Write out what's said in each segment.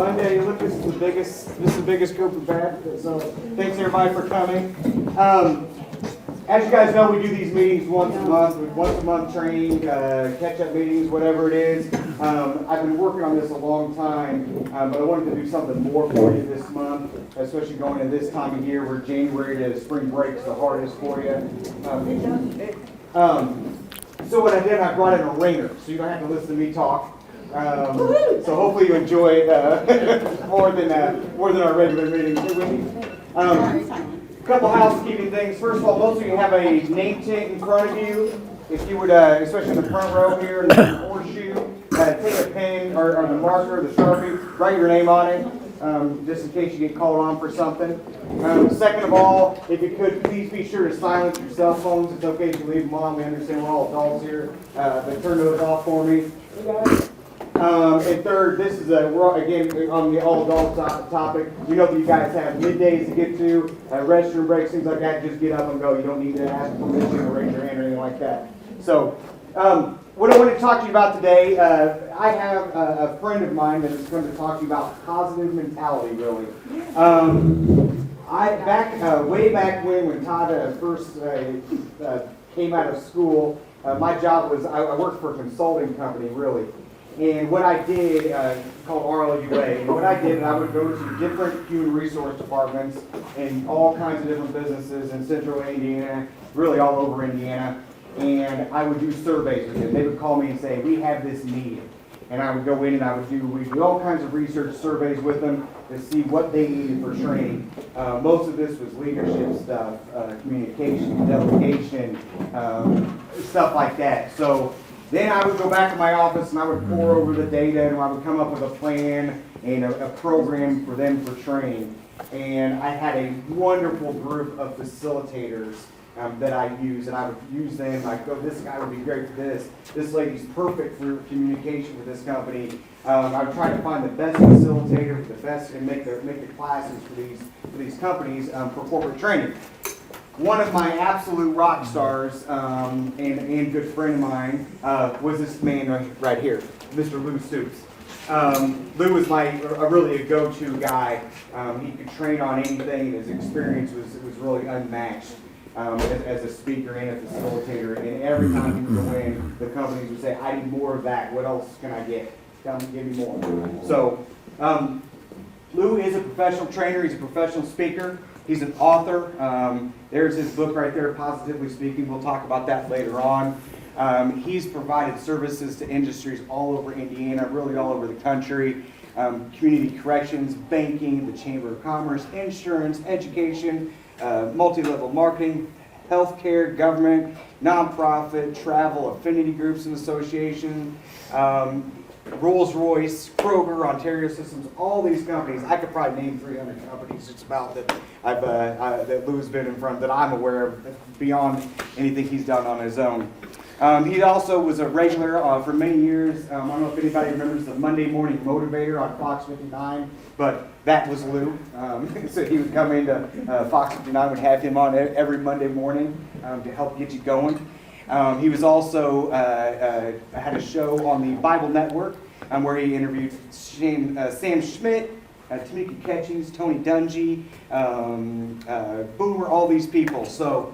Monday. Look, this is the biggest group we've had. So thanks everybody for coming. As you guys know, we do these meetings once a month training, catch-up meetings, whatever it is. I've been working on this a long time, but I wanted to do something more for you this month, especially going into this time of year where January to spring break is the hardest for you. So what I did, I brought in a ringer, so you don't have to listen to me talk. So hopefully you enjoy it more than our regular meetings. A couple housekeeping things. First of all, most of you have a name tag in front of you. If you would, especially in the front row here, in the horseshoe, take a pen or the marker, the Sharpie, write your name on it, just in case you get called on for something. Second of all, if you could, please be sure to silence your cell phones. It's okay if you leave them on. We understand we're all adults here, but turn those off for me. And third, this is we're again on the all adult topic. We know that you guys have middays to get to, restroom breaks, things like that. Just get up and go. You don't need to ask permission or raise your hand or anything like that. So, what I want to talk to you about today, I have a friend of mine that is going to talk to you about positive mentality. Really, way back when Todd first came out of school, my job was I worked for a consulting company, really. And what I did, called RLUA, and what I did, I would go to different human resource departments in all kinds of different businesses in central Indiana, really all over Indiana, and I would do surveys with them. They would call me and say, we have this need. And I would go in and we'd do all kinds of research surveys with them to see what they needed for training. Most of this was leadership stuff, communication, delegation, stuff like that. So then I would go back to my office and I would pour over the data and I would come up with a plan and a program for them for training. And I had a wonderful group of facilitators that I used, and I would use them. I'd go, this guy would be great for this. This lady's perfect for communication for this company. I would try to find the best facilitator, the best, and make the classes for these companies for corporate training. One of my absolute rock stars and good friend of mine was this man right here, Mr. Stoops. Lou was really a go-to guy. He could train on anything. His experience was really unmatched as a speaker and a facilitator. And every time he would go in, the companies would say, I need more of that. What else can I get? Tell me, give me more. So Lou is a professional trainer. He's a professional speaker. He's an author. There's his book right there, Positively Speaking. We'll talk about that later on. He's provided services to industries all over Indiana, really all over the country. Community corrections, banking, the Chamber of Commerce, insurance, education, multi-level marketing, healthcare, government, nonprofit, travel, affinity groups and associations, Rolls-Royce, Kroger, Ontario Systems, all these companies. I could probably name 300 companies just about that that Lou's been in front that I'm aware of beyond anything he's done on his own. He also was a regular for many years. I don't know if anybody remembers the Monday Morning Motivator on Fox 59, but that was Lou. So he would come into Fox 59, would have him on every Monday morning to help get you going. He was also had a show on the Bible Network where he interviewed Sam Schmidt, Tamika Catchings, Tony Dungy, Boomer, all these people. So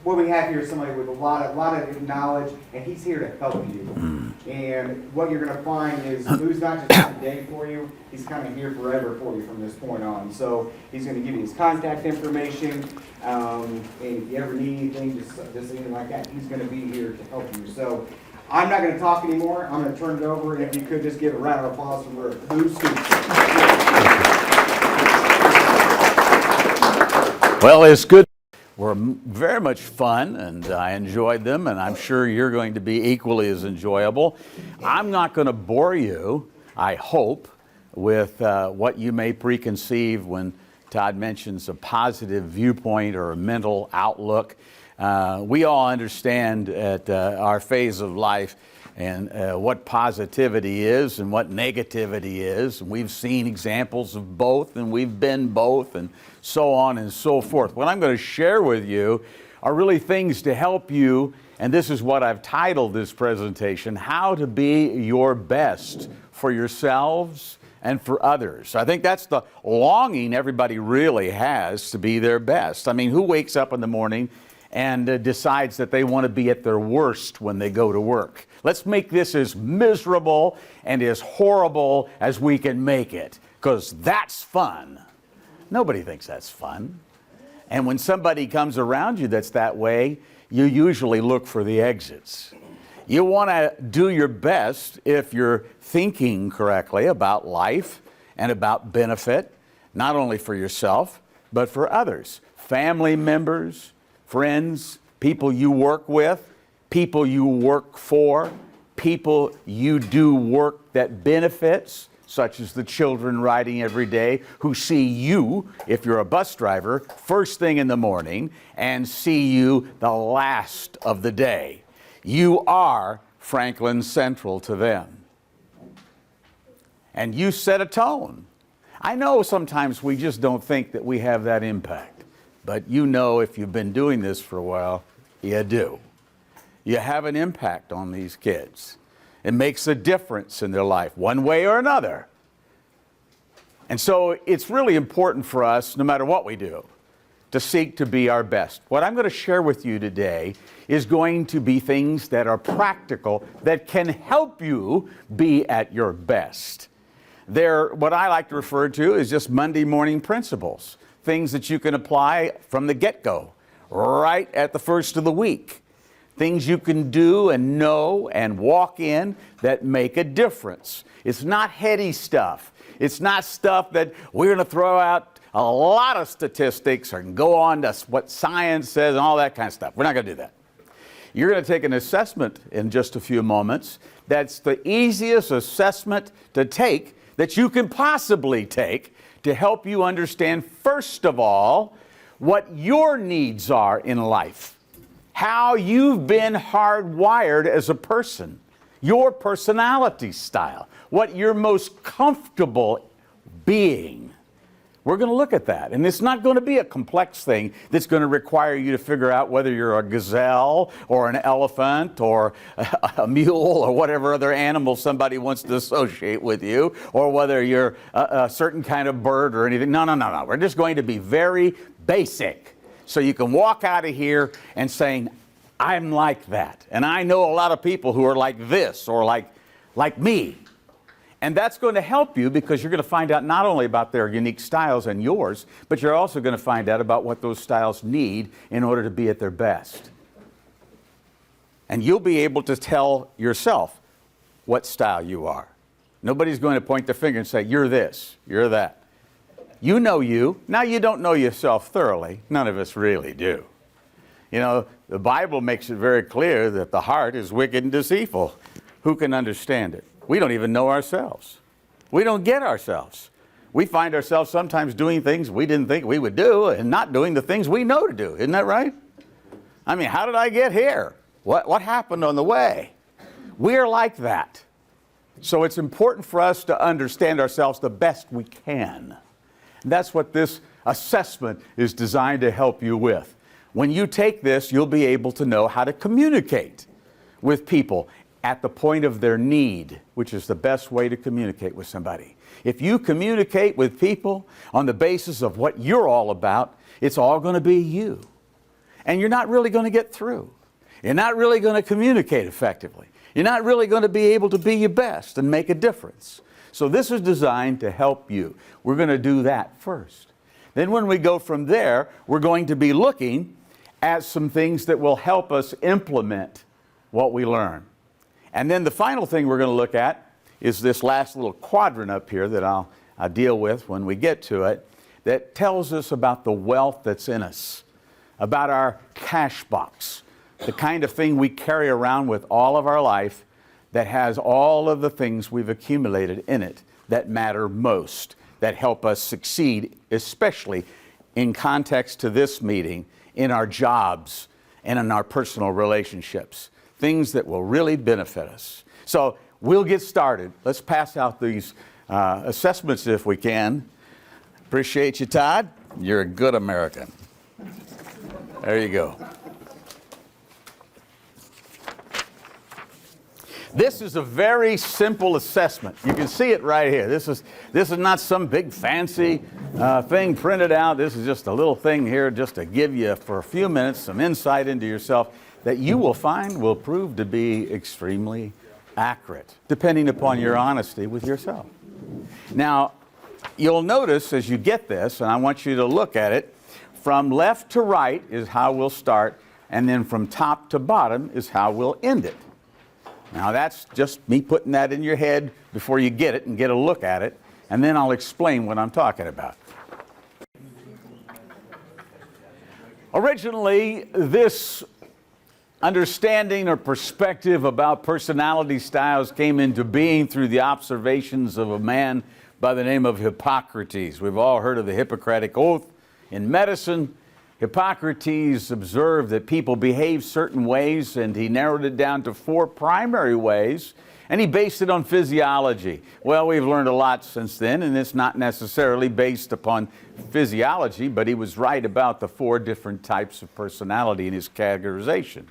what we have here is somebody with a lot of knowledge, and he's here to help you. And what you're going to find is Lou's not just today for you, he's kind of here forever for you from this point on. So he's going to give you his contact information, and if you ever need anything, just anything like that, he's going to be here to help you. So I'm not going to talk anymore. I'm going to turn it over, and if you could just give a round of applause for Lou Stoops. Well, it's good. Were very much fun, and I enjoyed them, and I'm sure you're going to be equally as enjoyable. I'm not going to bore you, I hope, with what you may preconceive when Todd mentions a positive viewpoint or a mental outlook. We all understand at our phase of life and what positivity is and what negativity is. And we've seen examples of both, and we've been both, and so on and so forth. What I'm going to share with you are really things to help you, and this is what I've titled this presentation, How to Be Your Best for Yourselves and for others. I think that's the longing everybody really has, to be their best. I mean, who wakes up in the morning and decides that they want to be at their worst when they go to work? Let's make this as miserable and as horrible as we can make it, because that's fun. Nobody thinks that's fun. And when somebody comes around you that's that way, you usually look for the exits. You want to do your best if you're thinking correctly about life and about benefit, not only for yourself, but for others. Family members, friends, people you work with, people you work for, people you do work that benefits, such as the children riding every day who see you, if you're a bus driver, first thing in the morning and see you the last of the day. You are Franklin Central to them. And you set a tone. I know sometimes we just don't think that we have that impact, but you know, if you've been doing this for a while, you do. You have an impact on these kids. It makes a difference in their life, one way or another. And so it's really important for us, no matter what we do, to seek to be our best. What I'm going to share with you today is going to be things that are practical, that can help you be at your best. They're what I like to refer to as just Monday morning principles, things that you can apply from the get-go, right at the first of the week. Things you can do and know and walk in that make a difference. It's not heady stuff. It's not stuff that we're going to throw out a lot of statistics or go on to what science says and all that kind of stuff. We're not going to do that. You're going to take an assessment in just a few moments. That's the easiest assessment to take that you can possibly take to help you understand, first of all, what your needs are in life, how you've been hardwired as a person, your personality style, what you're most comfortable being. We're going to look at that. And it's not going to be a complex thing that's going to require you to figure out whether you're a gazelle or an elephant or a mule or whatever other animal somebody wants to associate with you, or whether you're a certain kind of bird or anything. No. We're just going to be very basic. So you can walk out of here and saying, I'm like that. And I know a lot of people who are like this or like me. And that's going to help you, because you're going to find out not only about their unique styles and yours, but you're also going to find out about what those styles need in order to be at their best. And you'll be able to tell yourself what style you are. Nobody's going to point their finger and say, you're this, you're that. You know you. Now, you don't know yourself thoroughly. None of us really do. You know, the Bible makes it very clear that the heart is wicked and deceitful. Who can understand it? We don't even know ourselves. We don't get ourselves. We find ourselves sometimes doing things we didn't think we would do and not doing the things we know to do. Isn't that right? I mean, how did I get here? What happened on the way? We're like that. So it's important for us to understand ourselves the best we can. And that's what this assessment is designed to help you with. When you take this, you'll be able to know how to communicate with people at the point of their need, which is the best way to communicate with somebody. If you communicate with people on the basis of what you're all about, it's all going to be you. And you're not really going to get through. You're not really going to communicate effectively. You're not really going to be able to be your best and make a difference. So this is designed to help you. We're going to do that first. Then when we go from there, we're going to be looking at some things that will help us implement what we learn. And then the final thing we're going to look at is this last little quadrant up here that I'll deal with when we get to it, that tells us about the wealth that's in us, about our cash box, the kind of thing we carry around with all of our life that has all of the things we've accumulated in it that matter most, that help us succeed, especially in context to this meeting, in our jobs and in our personal relationships. Things that will really benefit us. So we'll get started. Let's pass out these assessments if we can. Appreciate you, Todd. You're a good American. There you go. This is a very simple assessment. You can see it right here. This is not some big fancy thing printed out. This is just a little thing here just to give you, for a few minutes, some insight into yourself that you will find will prove to be extremely accurate, depending upon your honesty with yourself. Now, you'll notice as you get this, and I want you to look at it, from left to right is how we'll start, and then from top to bottom is how we'll end it. Now that's just me putting that in your head before you get it and get a look at it, and then I'll explain what I'm talking about. Originally, this understanding or perspective about personality styles came into being through the observations of a man by the name of Hippocrates. We've all heard of the Hippocratic Oath in medicine. Hippocrates observed that people behave certain ways, and he narrowed it down to 4 primary ways, and he based it on physiology. Well, we've learned a lot since then, and it's not necessarily based upon physiology, but he was right about the 4 different types of personality in his categorization.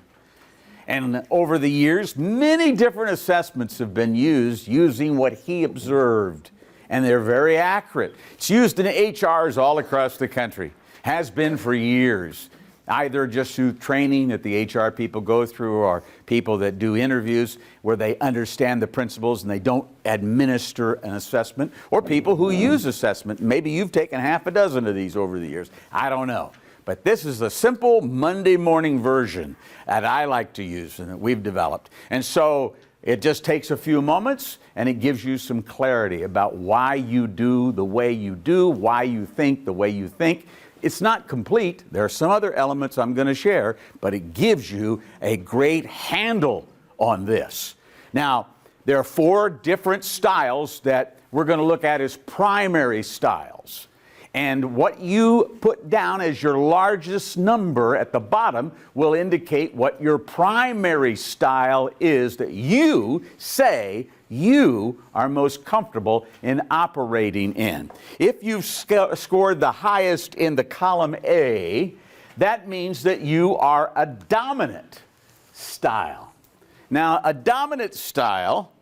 And over the years, many different assessments have been used using what he observed, and they're very accurate. It's used in HRs all across the country. Has been for years, either just through training that the HR people go through, or people that do interviews where they understand the principles and they don't administer an assessment, or people who use assessment. Maybe you've taken half a dozen of these over the years. I don't know. But this is a simple Monday morning version that I like to use and that we've developed. And so it just takes a few moments, and it gives you some clarity about why you do the way you do, why you think the way you think. It's not complete. There are some other elements I'm going to share, but it gives you a great handle on this. Now, there are 4 different styles that we're going to look at as primary styles. And what you put down as your largest number at the bottom will indicate what your primary style is that you say you are most comfortable in operating in. If you've scored the highest in the column A, that means that you are a dominant style. Now, a dominant style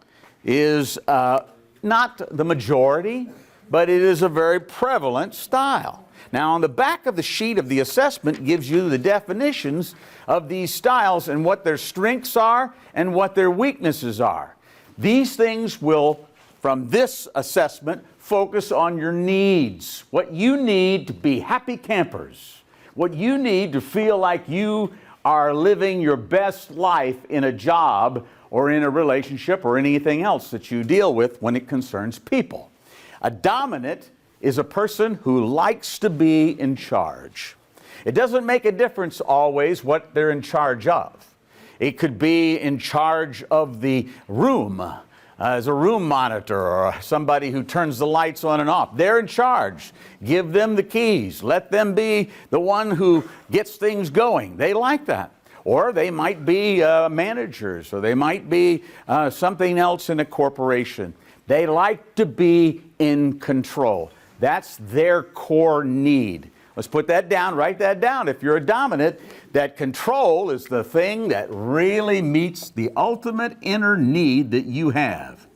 is not the majority, but it is a very prevalent style. Now, on the back of the sheet of the assessment gives you the definitions of these styles and what their strengths are and what their weaknesses are. These things will, from this assessment, focus on your needs. What you need to be happy campers. What you need to feel like you are living your best life in a job or in a relationship or anything else that you deal with when it concerns people. A dominant is a person who likes to be in charge. It doesn't make a difference always what they're in charge of. It could be in charge of the room, as a room monitor or somebody who turns the lights on and off. They're in charge. Give them the keys. Let them be the one who gets things going. They like that. Or they might be managers, or they might be something else in a corporation. They like to be in control. That's their core need. Let's put that down, write that down. If you're a dominant, that control is the thing that really meets the ultimate inner need that you have.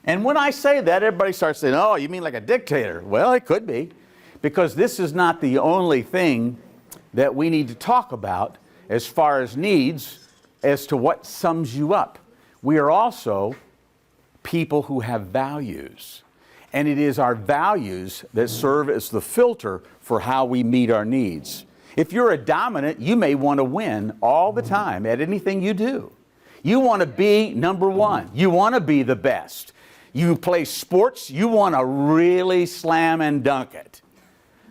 And when I say that, everybody starts saying, oh, you mean like a dictator? Well, it could be, because this is not the only thing that we need to talk about as far as needs as to what sums you up. We are also people who have values. And it is our values that serve as the filter for how we meet our needs. If you're a dominant, you may want to win all the time at anything you do. You want to be number one. You want to be the best. You play sports, you want to really slam and dunk it.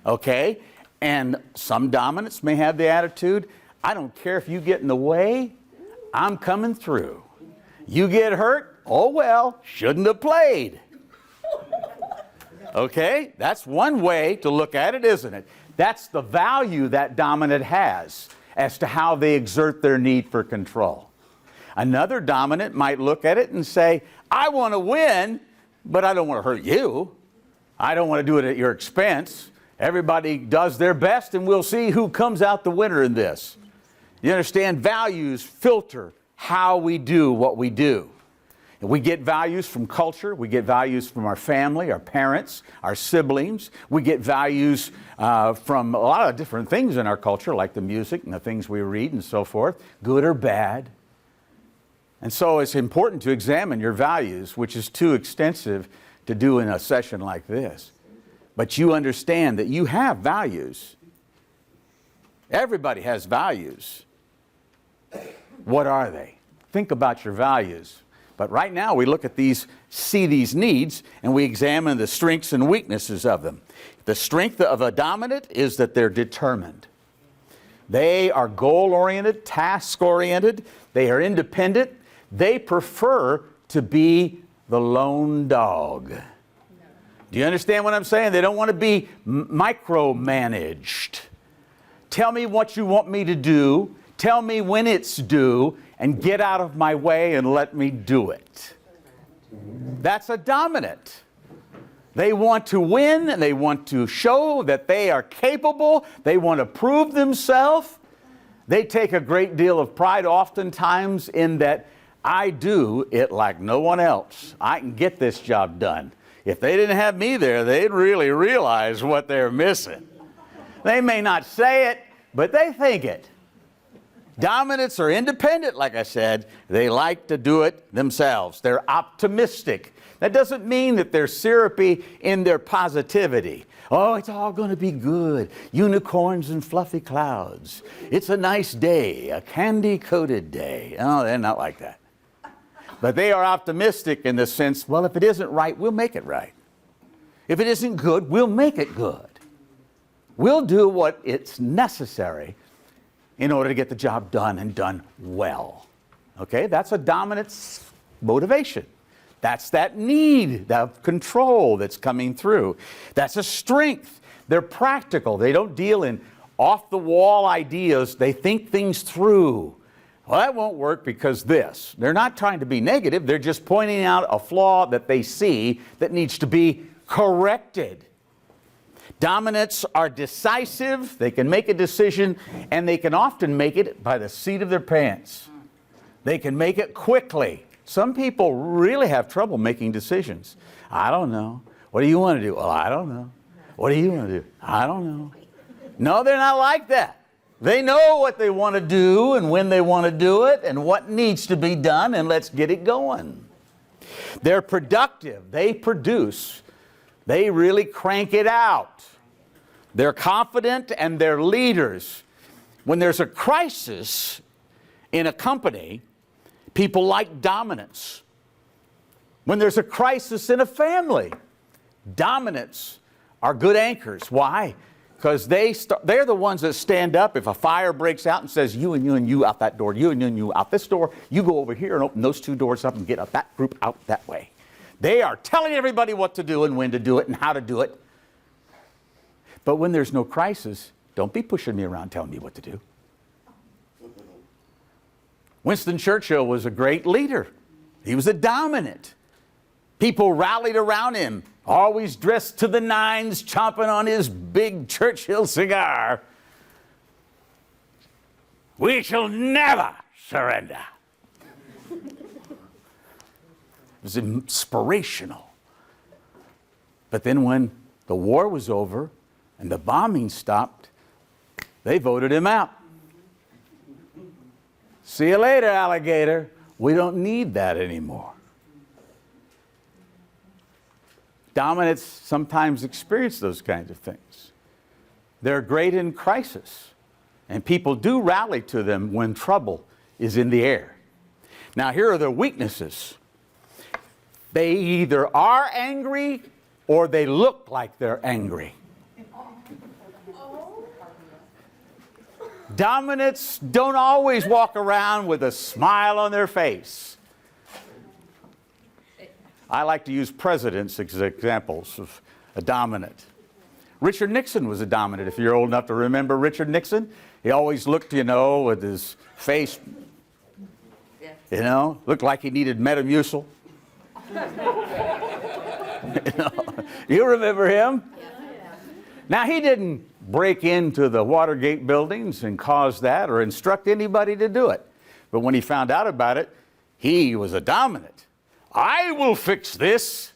Okay? And some dominants may have the attitude, I don't care if you get in the way, I'm coming through. You get hurt, oh well, shouldn't have played. Okay? That's one way to look at it, isn't it? That's the value that dominant has as to how they exert their need for control. Another dominant might look at it and say, I want to win, but I don't want to hurt you. I don't want to do it at your expense. Everybody does their best, and we'll see who comes out the winner in this. You understand? Values filter how we do what we do. We get values from culture. We get values from our family, our parents, our siblings. We get values from a lot of different things in our culture, like the music and the things we read and so forth, good or bad. And so it's important to examine your values, which is too extensive to do in a session like this. But you understand that you have values. Everybody has values. What are they? Think about your values. But right now we look at these, see these needs, and we examine the strengths and weaknesses of them. The strength of a dominant is that they're determined. They are goal-oriented, task-oriented. They are independent. They prefer to be the lone dog. Do you understand what I'm saying? They don't want to be micromanaged. Tell me what you want me to do. Tell me when it's due, and get out of my way and let me do it. That's a dominant. They want to win, and they want to show that they are capable. They want to prove themselves. They take a great deal of pride oftentimes in that I do it like no one else. I can get this job done. If they didn't have me there, they'd really realize what they're missing. They may not say it, but they think it. Dominants are independent, like I said. They like to do it themselves. They're optimistic. That doesn't mean that they're syrupy in their positivity. Oh, it's all going to be good. Unicorns and fluffy clouds. It's a nice day, a candy-coated day. Oh, they're not like that. But they are optimistic in the sense, well, if it isn't right, we'll make it right. If it isn't good, we'll make it good. We'll do what it's necessary in order to get the job done and done well. Okay, that's a dominant's motivation. That's that need of control that's coming through. That's a strength. They're practical. They don't deal in off-the-wall ideas. They think things through. Well, that won't work because this. They're not trying to be negative. They're just pointing out a flaw that they see that needs to be corrected. Dominants are decisive. They can make a decision, and they can often make it by the seat of their pants. They can make it quickly. Some people really have trouble making decisions. I don't know. What do you want to do? Well, I don't know. What do you want to do? I don't know. No, they're not like that. They know what they want to do and when they want to do it and what needs to be done, and let's get it going. They're productive. They produce. They really crank it out. They're confident and they're leaders. When there's a crisis in a company, people like dominance. When there's a crisis in a family, dominants are good anchors. Why? Because they're the ones that stand up if a fire breaks out and says, you and you and you out that door, you and you out this door, you go over here and open those two doors up and get that group out that way. They are telling everybody what to do and when to do it and how to do it. But when there's no crisis, don't be pushing me around telling me what to do. Winston Churchill was a great leader. He was a dominant. People rallied around him, always dressed to the nines, chomping on his big Churchill cigar. We shall never surrender. It was inspirational. But then when the war was over and the bombing stopped, they voted him out. See you later, alligator. We don't need that anymore. Dominants sometimes experience those kinds of things. They're great in crisis, and people do rally to them when trouble is in the air. Now, here are their weaknesses. They either are angry or they look like they're angry. Dominants don't always walk around with a smile on their face. I like to use presidents as examples of a dominant. Richard Nixon was a dominant, if you're old enough to remember Richard Nixon. He always looked, with his face, looked like he needed Metamucil. You remember him? Now, he didn't break into the Watergate buildings and cause that or instruct anybody to do it. But when he found out about it, he was a dominant. I will fix this.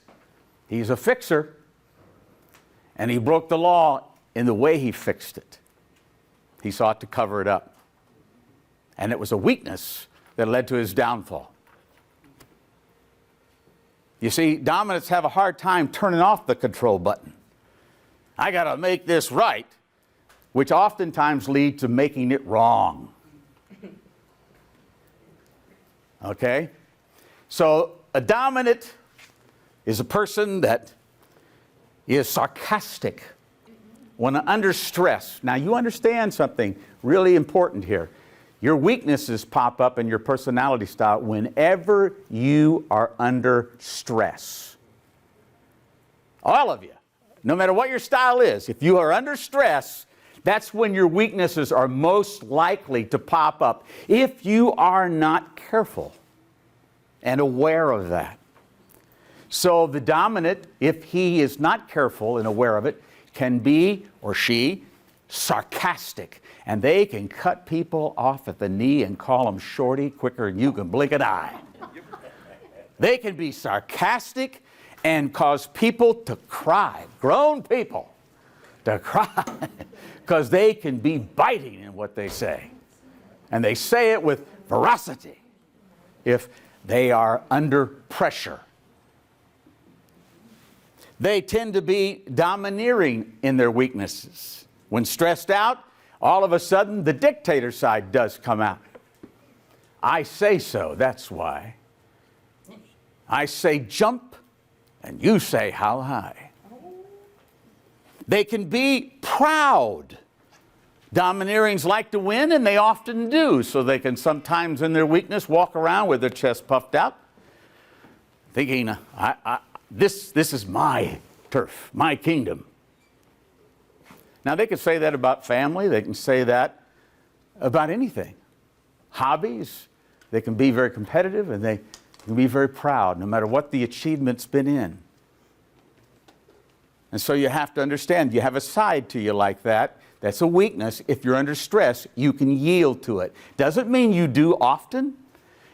He's a fixer. And he broke the law in the way he fixed it. He sought to cover it up. And it was a weakness that led to his downfall. You see, dominants have a hard time turning off the control button. I got to make this right, which oftentimes leads to making it wrong. Okay? So a dominant is a person that is sarcastic when under stress. Now you understand something really important here. Your weaknesses pop up in your personality style whenever you are under stress. All of you. No matter what your style is, if you are under stress, that's when your weaknesses are most likely to pop up if you are not careful and aware of that. So the dominant, if he is not careful and aware of it, can be, or she, sarcastic. And they can cut people off at the knee and call them shorty quicker than you can blink an eye. They can be sarcastic and cause people to cry, grown people to cry, because they can be biting in what they say. And they say it with ferocity if they are under pressure. They tend to be domineering in their weaknesses. When stressed out, all of a sudden the dictator side does come out. I say so, that's why. I say jump, and you say how high. They can be proud. Domineerings like to win, and they often do, so they can sometimes in their weakness walk around with their chest puffed out, thinking, this is my turf, my kingdom. Now they can say that about family, they can say that about anything. Hobbies, they can be very competitive and they can be very proud no matter what the achievement's been in. And so you have to understand, you have a side to you like that. That's a weakness. If you're under stress, you can yield to it. Doesn't mean you do often.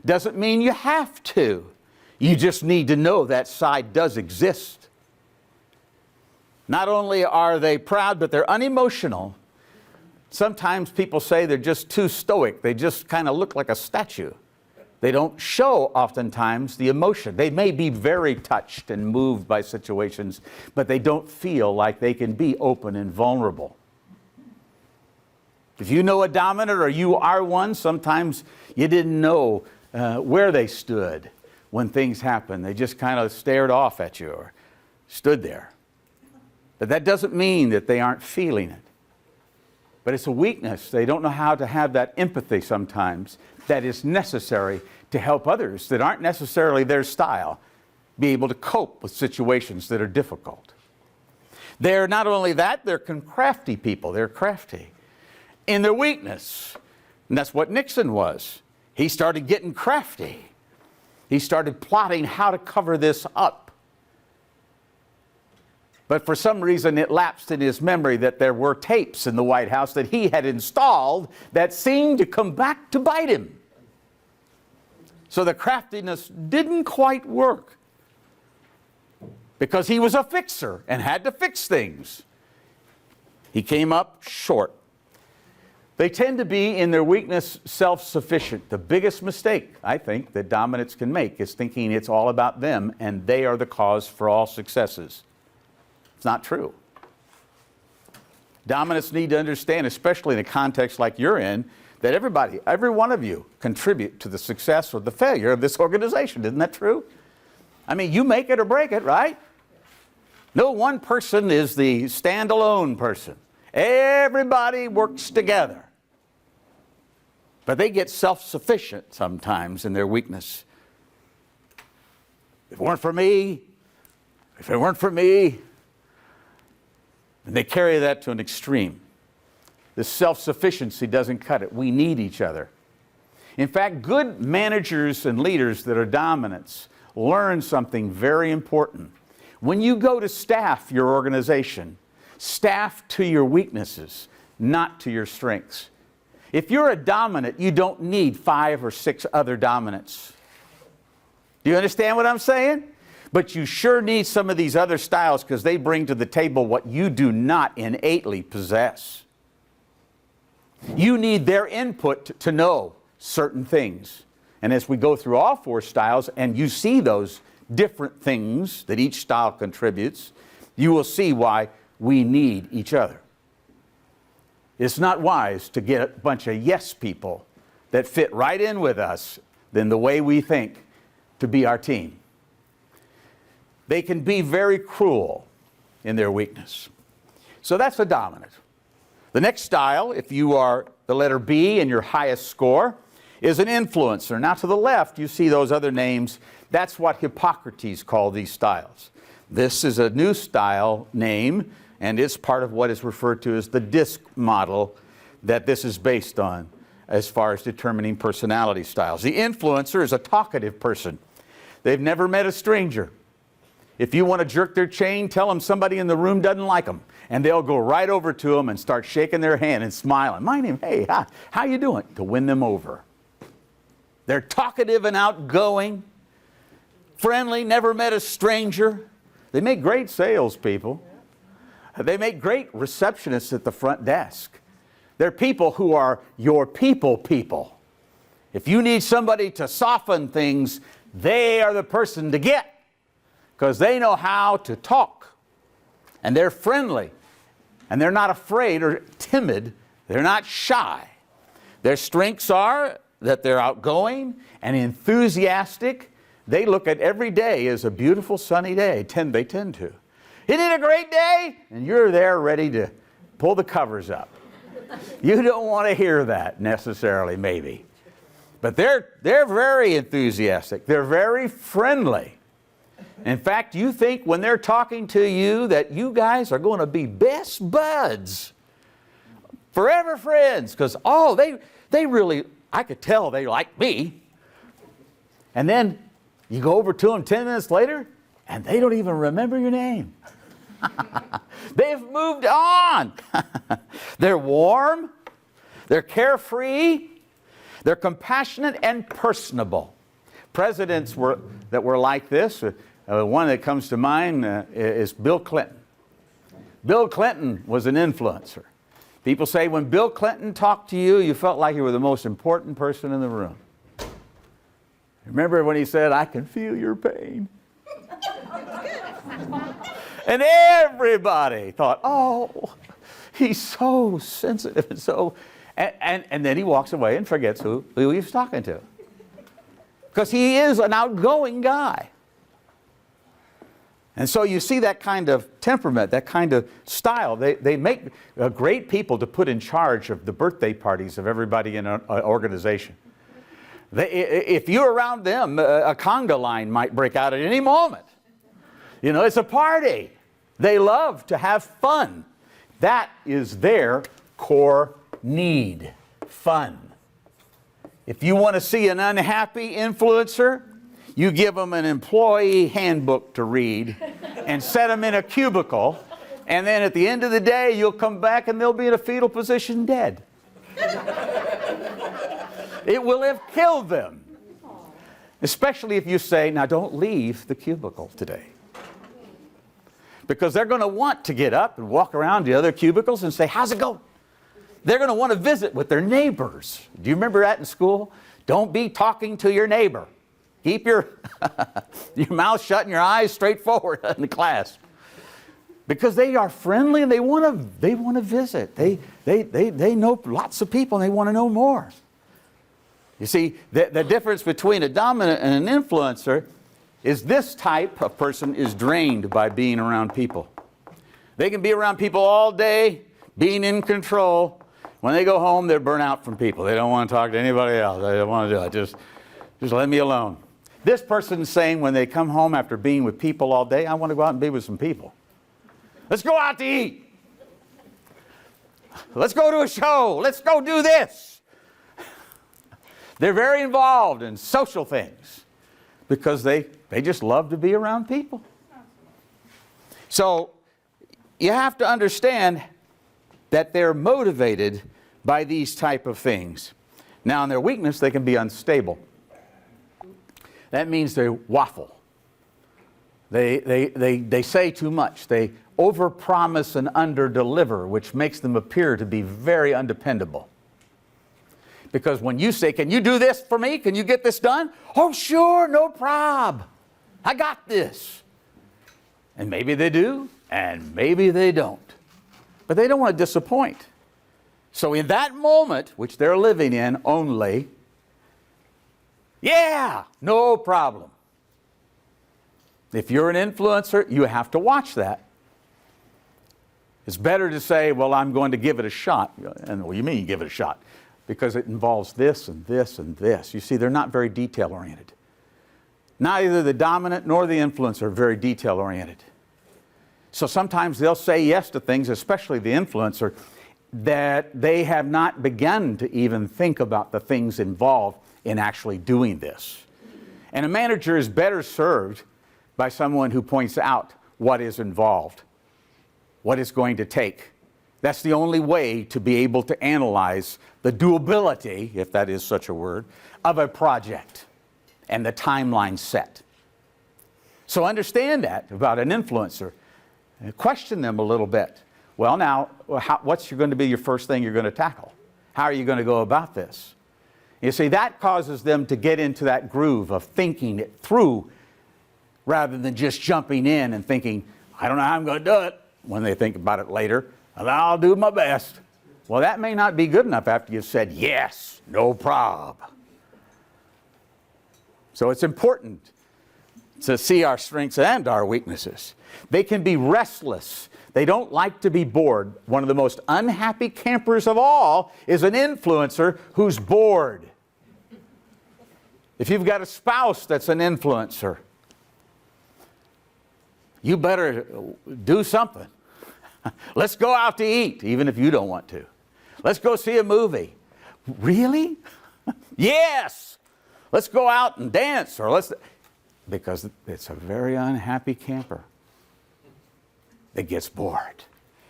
Doesn't mean you have to. You just need to know that side does exist. Not only are they proud, but they're unemotional. Sometimes people say they're just too stoic. They just kind of look like a statue. They don't show oftentimes the emotion. They may be very touched and moved by situations, but they don't feel like they can be open and vulnerable. If you know a dominant or you are one, sometimes you didn't know where they stood when things happened. They just kind of stared off at you or stood there. But that doesn't mean that they aren't feeling it. But it's a weakness. They don't know how to have that empathy sometimes that is necessary to help others that aren't necessarily their style be able to cope with situations that are difficult. They're not only that, they're crafty people. They're crafty in their weakness. And that's what Nixon was. He started getting crafty. He started plotting how to cover this up. But for some reason, it lapsed in his memory that there were tapes in the White House that he had installed that seemed to come back to bite him. So the craftiness didn't quite work because he was a fixer and had to fix things. He came up short. They tend to be, in their weakness, self-sufficient. The biggest mistake, I think, that dominants can make is thinking it's all about them and they are the cause for all successes. It's not true. Dominants need to understand, especially in a context like you're in, that everybody, every one of you, contribute to the success or the failure of this organization. Isn't that true? I mean, you make it or break it, right? No one person is the standalone person. Everybody works together. But they get self-sufficient sometimes in their weakness. If it weren't for me, and they carry that to an extreme. This self-sufficiency doesn't cut it. We need each other. In fact, good managers and leaders that are dominants learn something very important. When you go to staff your organization, staff to your weaknesses, not to your strengths. If you're a dominant, you don't need 5 or 6 other dominants. Do you understand what I'm saying? But you sure need some of these other styles because they bring to the table what you do not innately possess. You need their input to know certain things. And as we go through all 4 styles and you see those different things that each style contributes, you will see why we need each other. It's not wise to get a bunch of yes people that fit right in with us than the way we think to be our team. They can be very cruel in their weakness. So that's a dominant. The next style, if you are the letter B in your highest score, is an influencer. Now to the left, you see those other names. That's what Hippocrates called these styles. This is a new style name, and it's part of what is referred to as the DISC model that this is based on as far as determining personality styles. The influencer is a talkative person. They've never met a stranger. If you want to jerk their chain, tell them somebody in the room doesn't like them, and they'll go right over to them and start shaking their hand and smiling. My name, hey, how you doing? To win them over. They're talkative and outgoing, friendly, never met a stranger. They make great salespeople. They make great receptionists at the front desk. They're people who are your people. If you need somebody to soften things, they are the person to get because they know how to talk. And they're friendly. And they're not afraid or timid. They're not shy. Their strengths are that they're outgoing and enthusiastic. They look at every day as a beautiful sunny day. They tend to. Isn't it a great day? And you're there ready to pull the covers up. You don't want to hear that necessarily, maybe. But they're very enthusiastic. They're very friendly. In fact, you think when they're talking to you that you guys are going to be best buds, forever friends, because, they really, I could tell they like me. And then you go over to them 10 minutes later, and they don't even remember your name. They've moved on. They're warm. They're carefree. They're compassionate and personable. Presidents that were like this, one that comes to mind is Bill Clinton. Bill Clinton was an influencer. People say when Bill Clinton talked to you, you felt like you were the most important person in the room. Remember when he said, "I can feel your pain"? And everybody thought, oh, he's so sensitive and so... And then he walks away and forgets who he was talking to. Because he is an outgoing guy. And so you see that kind of temperament, that kind of style. They make great people to put in charge of the birthday parties of everybody in an organization. If you're around them, a conga line might break out at any moment. You know, it's a party. They love to have fun. That is their core need, fun. If you want to see an unhappy influencer, you give them an employee handbook to read and set them in a cubicle, and then at the end of the day, you'll come back and they'll be in a fetal position dead. It will have killed them. Especially if you say, now don't leave the cubicle today. Because they're going to want to get up and walk around the other cubicles and say, how's it going? They're going to want to visit with their neighbors. Do you remember that in school? Don't be talking to your neighbor. Keep your mouth shut and your eyes straight forward in the class. Because they are friendly and they want to visit. They know lots of people and they want to know more. You see, the difference between a dominant and an influencer is this type of person is drained by being around people. They can be around people all day, being in control. When they go home, they're burnt out from people. They don't want to talk to anybody else. They don't want to do it. Just let me alone. This person's saying when they come home after being with people all day, I want to go out and be with some people. Let's go out to eat. Let's go to a show. Let's go do this. They're very involved in social things because they just love to be around people. So you have to understand that they're motivated by these type of things. Now, in their weakness, they can be unstable. That means they waffle. They say too much. They overpromise and underdeliver, which makes them appear to be very undependable. Because when you say, can you do this for me? Can you get this done? Oh, sure, no prob. I got this. And maybe they do, and maybe they don't. But they don't want to disappoint. So in that moment, which they're living in only, yeah, no problem. If you're an influencer, you have to watch that. It's better to say, well, I'm going to give it a shot. And what do you mean give it a shot? Because it involves this and this and this. You see, they're not very detail-oriented. Neither the dominant nor the influencer are very detail-oriented. So sometimes they'll say yes to things, especially the influencer, that they have not begun to even think about the things involved in actually doing this. And a manager is better served by someone who points out what is involved, what it's going to take. That's the only way to be able to analyze the doability, if that is such a word, of a project and the timeline set. So understand that about an influencer. Question them a little bit. Well, now, what's going to be your first thing you're going to tackle? How are you going to go about this? You see, that causes them to get into that groove of thinking it through rather than just jumping in and thinking, I don't know how I'm going to do it, when they think about it later. I'll do my best. Well, that may not be good enough after you've said, yes, no prob. So it's important to see our strengths and our weaknesses. They can be restless. They don't like to be bored. One of the most unhappy campers of all is an influencer who's bored. If you've got a spouse that's an influencer, you better do something. Let's go out to eat, even if you don't want to. Let's go see a movie. Really? Yes! Let's go out and dance, or because it's a very unhappy camper that gets bored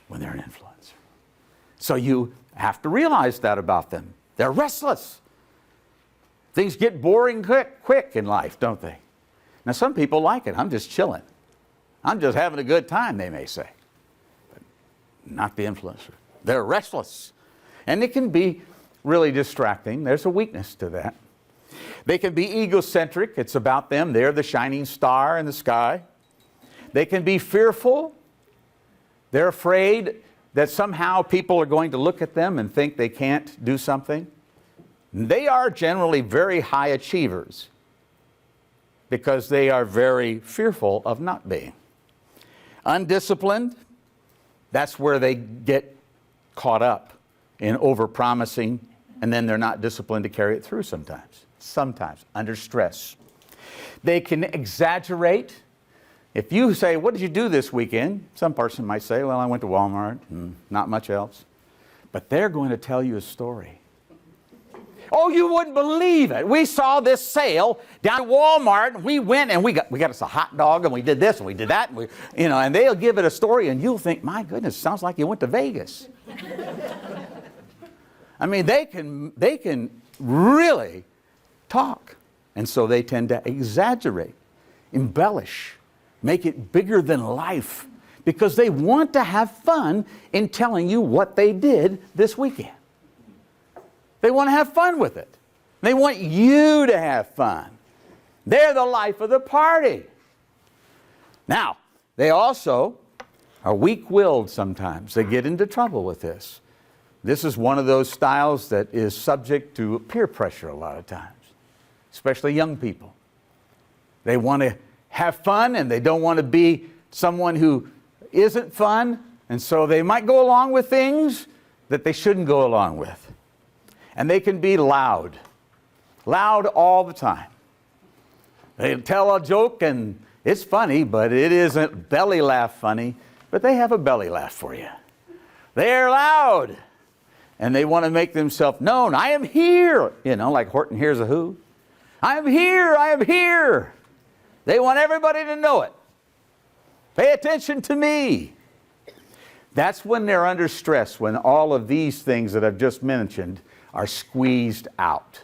when they're an influencer. So you have to realize that about them. They're restless. Things get boring quick in life, don't they? Now, some people like it. I'm just chilling. I'm just having a good time, they may say. But not the influencer. They're restless. And it can be really distracting. There's a weakness to that. They can be egocentric. It's about them. They're the shining star in the sky. They can be fearful. They're afraid that somehow people are going to look at them and think they can't do something. They are generally very high achievers because they are very fearful of not being. Undisciplined, that's where they get caught up in overpromising, and then they're not disciplined to carry it through sometimes under stress. They can exaggerate. If you say, what did you do this weekend? Some person might say, well, I went to Walmart and not much else. But they're going to tell you a story. Oh, you wouldn't believe it. We saw this sale down at Walmart, and we went and we got us a hot dog, and we did this and we did that, and and they'll give it a story, and you'll think, my goodness, sounds like you went to Vegas. I mean, they can really talk, and so they tend to exaggerate, embellish, make it bigger than life, because they want to have fun in telling you what they did this weekend. They want to have fun with it. They want you to have fun. They're the life of the party. Now, they also are weak-willed sometimes. They get into trouble with this. This is one of those styles that is subject to peer pressure a lot of times, especially young people. They want to have fun, and they don't want to be someone who isn't fun, and so they might go along with things that they shouldn't go along with. And they can be loud all the time. They tell a joke and it's funny, but it isn't belly laugh funny, but they have a belly laugh for you. They're loud and they want to make themselves known. I am here, like Horton Hears a Who. I am here, I am here. They want everybody to know it. Pay attention to me. That's when they're under stress, when all of these things that I've just mentioned are squeezed out.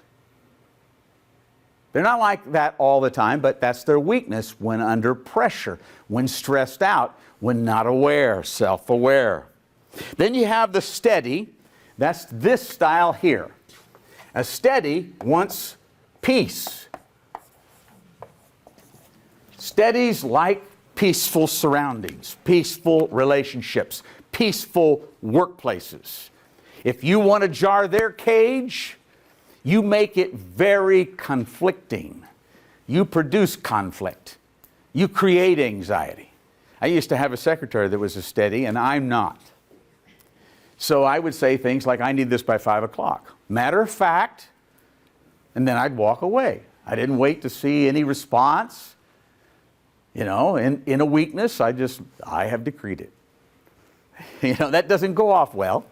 They're not like that all the time, but that's their weakness when under pressure, when stressed out, when not aware, self-aware. Then you have the steady. That's this style here. A steady wants peace. Steadies like peaceful surroundings, peaceful relationships, peaceful workplaces. If you want to jar their cage, you make it very conflicting. You produce conflict. You create anxiety. I used to have a secretary that was a steady, and I'm not. So I would say things like, I need this by 5 o'clock. Matter of fact, and then I'd walk away. I didn't wait to see any response. You know, in a weakness, I have decreed it. You know, that doesn't go off well.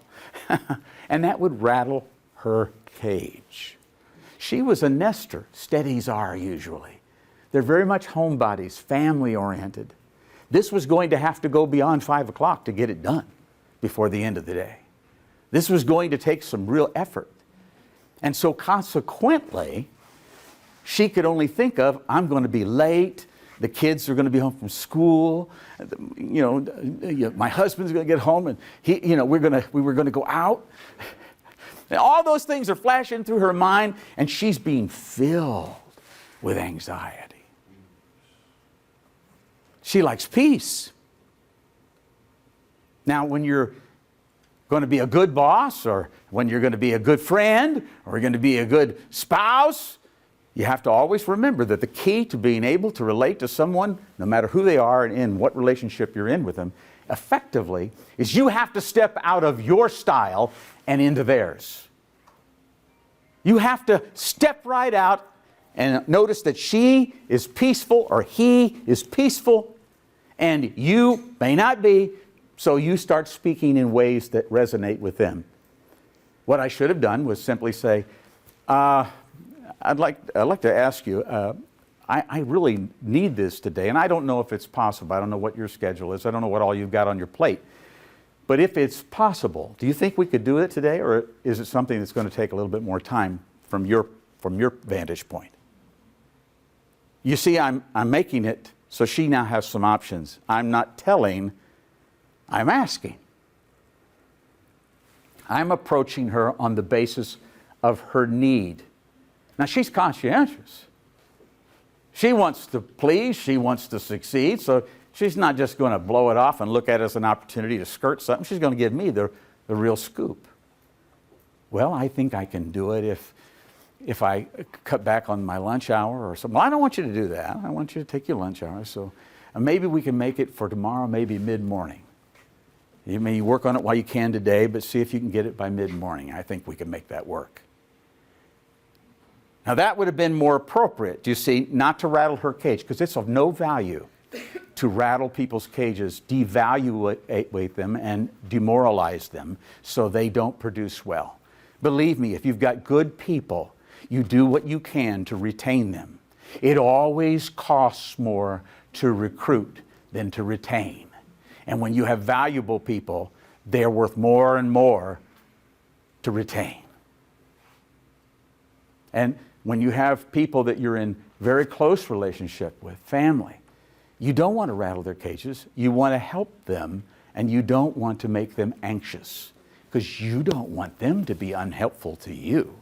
And that would rattle her cage. She was a nester. Steadies are usually. They're very much homebodies, family-oriented. This was going to have to go beyond 5 o'clock to get it done before the end of the day. This was going to take some real effort. And so consequently, she could only think of, I'm going to be late, the kids are going to be home from school, my husband's going to get home, and we were going to go out. And all those things are flashing through her mind, and she's being filled with anxiety. She likes peace. Now, when you're going to be a good boss, or when you're going to be a good friend, or you're going to be a good spouse, you have to always remember that the key to being able to relate to someone, no matter who they are and in what relationship you're in with them, effectively, is you have to step out of your style and into theirs. You have to step right out and notice that she is peaceful or he is peaceful, and you may not be, so you start speaking in ways that resonate with them. What I should have done was simply say, I'd like to ask you, I really need this today, and I don't know if it's possible. I don't know what your schedule is. I don't know what all you've got on your plate. But if it's possible, do you think we could do it today, or is it something that's going to take a little bit more time from your vantage point? You see, I'm making it so she now has some options. I'm not telling, I'm asking. I'm approaching her on the basis of her need. Now, she's conscientious. She wants to please, she wants to succeed, so she's not just going to blow it off and look at it as an opportunity to skirt something. She's going to give me the real scoop. Well, I think I can do it if I cut back on my lunch hour or something. Well, I don't want you to do that. I want you to take your lunch hour. So maybe we can make it for tomorrow, maybe mid-morning. You may work on it while you can today, but see if you can get it by mid-morning. I think we can make that work. Now, that would have been more appropriate, you see, not to rattle her cage, because it's of no value to rattle people's cages, devaluate them, and demoralize them so they don't produce well. Believe me, if you've got good people, you do what you can to retain them. It always costs more to recruit than to retain. And when you have valuable people, they're worth more and more to retain. And when you have people that you're in very close relationship with, family, you don't want to rattle their cages. You want to help them, and you don't want to make them anxious, because you don't want them to be unhelpful to you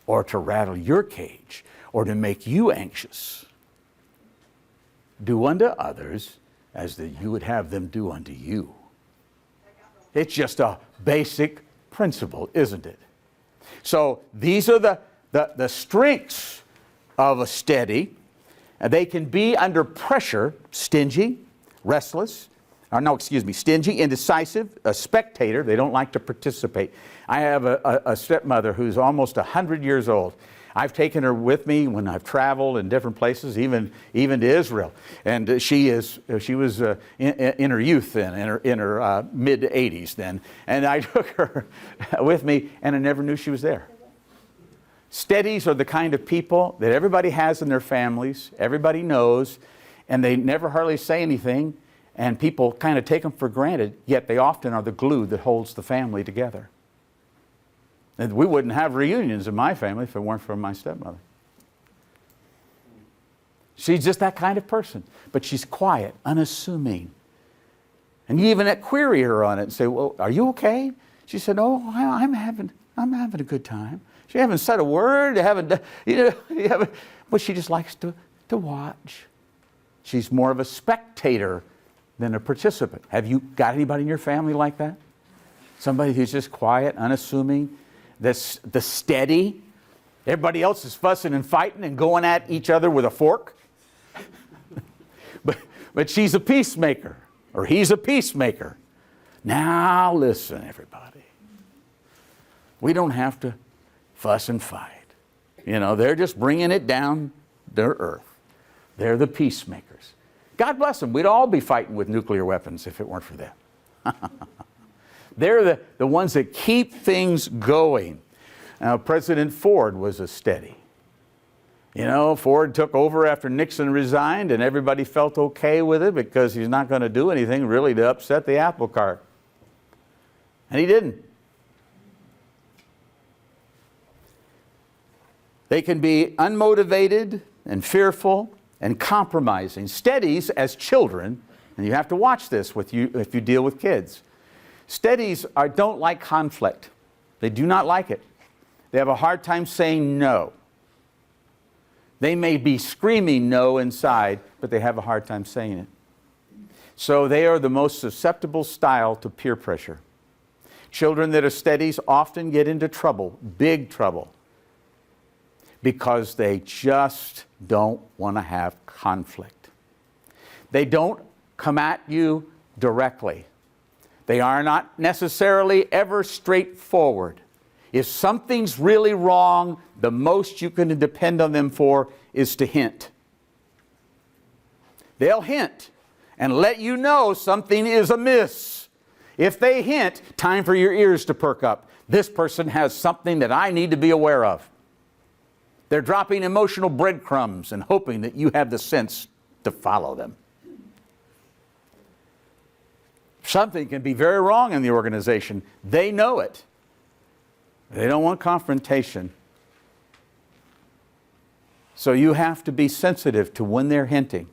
or to rattle your cage or to make you anxious. Do unto others as that you would have them do unto you. It's just a basic principle, isn't it? So these are the strengths of a steady. They can be under pressure, stingy, restless, stingy, indecisive, a spectator. They don't like to participate. I have a stepmother who's almost 100 years old. I've taken her with me when I've traveled in different places, even to Israel. And she was in her youth then, in her mid-80s then. And I took her with me, and I never knew she was there. Steadies are the kind of people that everybody has in their families, everybody knows, and they never hardly say anything, And people kind of take them for granted, yet they often are the glue that holds the family together. And we wouldn't have reunions in my family if it weren't for my stepmother. She's just that kind of person. But she's quiet, unassuming. And you even query her on it and say, well, are you okay? She said, oh, I'm having a good time. She haven't said a word, but she just likes to watch. She's more of a spectator than a participant. Have you got anybody in your family like that? Somebody who's just quiet, unassuming, the steady. Everybody else is fussing and fighting and going at each other with a fork. But she's a peacemaker, or he's a peacemaker. Now listen, everybody. We don't have to fuss and fight. They're just bringing it down to earth. They're the peacemakers. God bless them. We'd all be fighting with nuclear weapons if it weren't for them. They're the ones that keep things going. Now, President Ford was a steady. Ford took over after Nixon resigned, and everybody felt okay with it because he's not going to do anything really to upset the apple cart. And he didn't. They can be unmotivated and fearful and compromising. Steadies as children, and you have to watch this if you deal with kids. Steadies don't like conflict. They do not like it. They have a hard time saying no. They may be screaming no inside, but they have a hard time saying it. So they are the most susceptible style to peer pressure. Children that are steadies often get into trouble, big trouble, because they just don't want to have conflict. They don't come at you directly. They are not necessarily ever straightforward. If something's really wrong, the most you can depend on them for is to hint. They'll hint and let you know something is amiss. If they hint, time for your ears to perk up. This person has something that I need to be aware of. They're dropping emotional breadcrumbs and hoping that you have the sense to follow them. Something can be very wrong in the organization. They know it. They don't want confrontation. So you have to be sensitive to when they're hinting.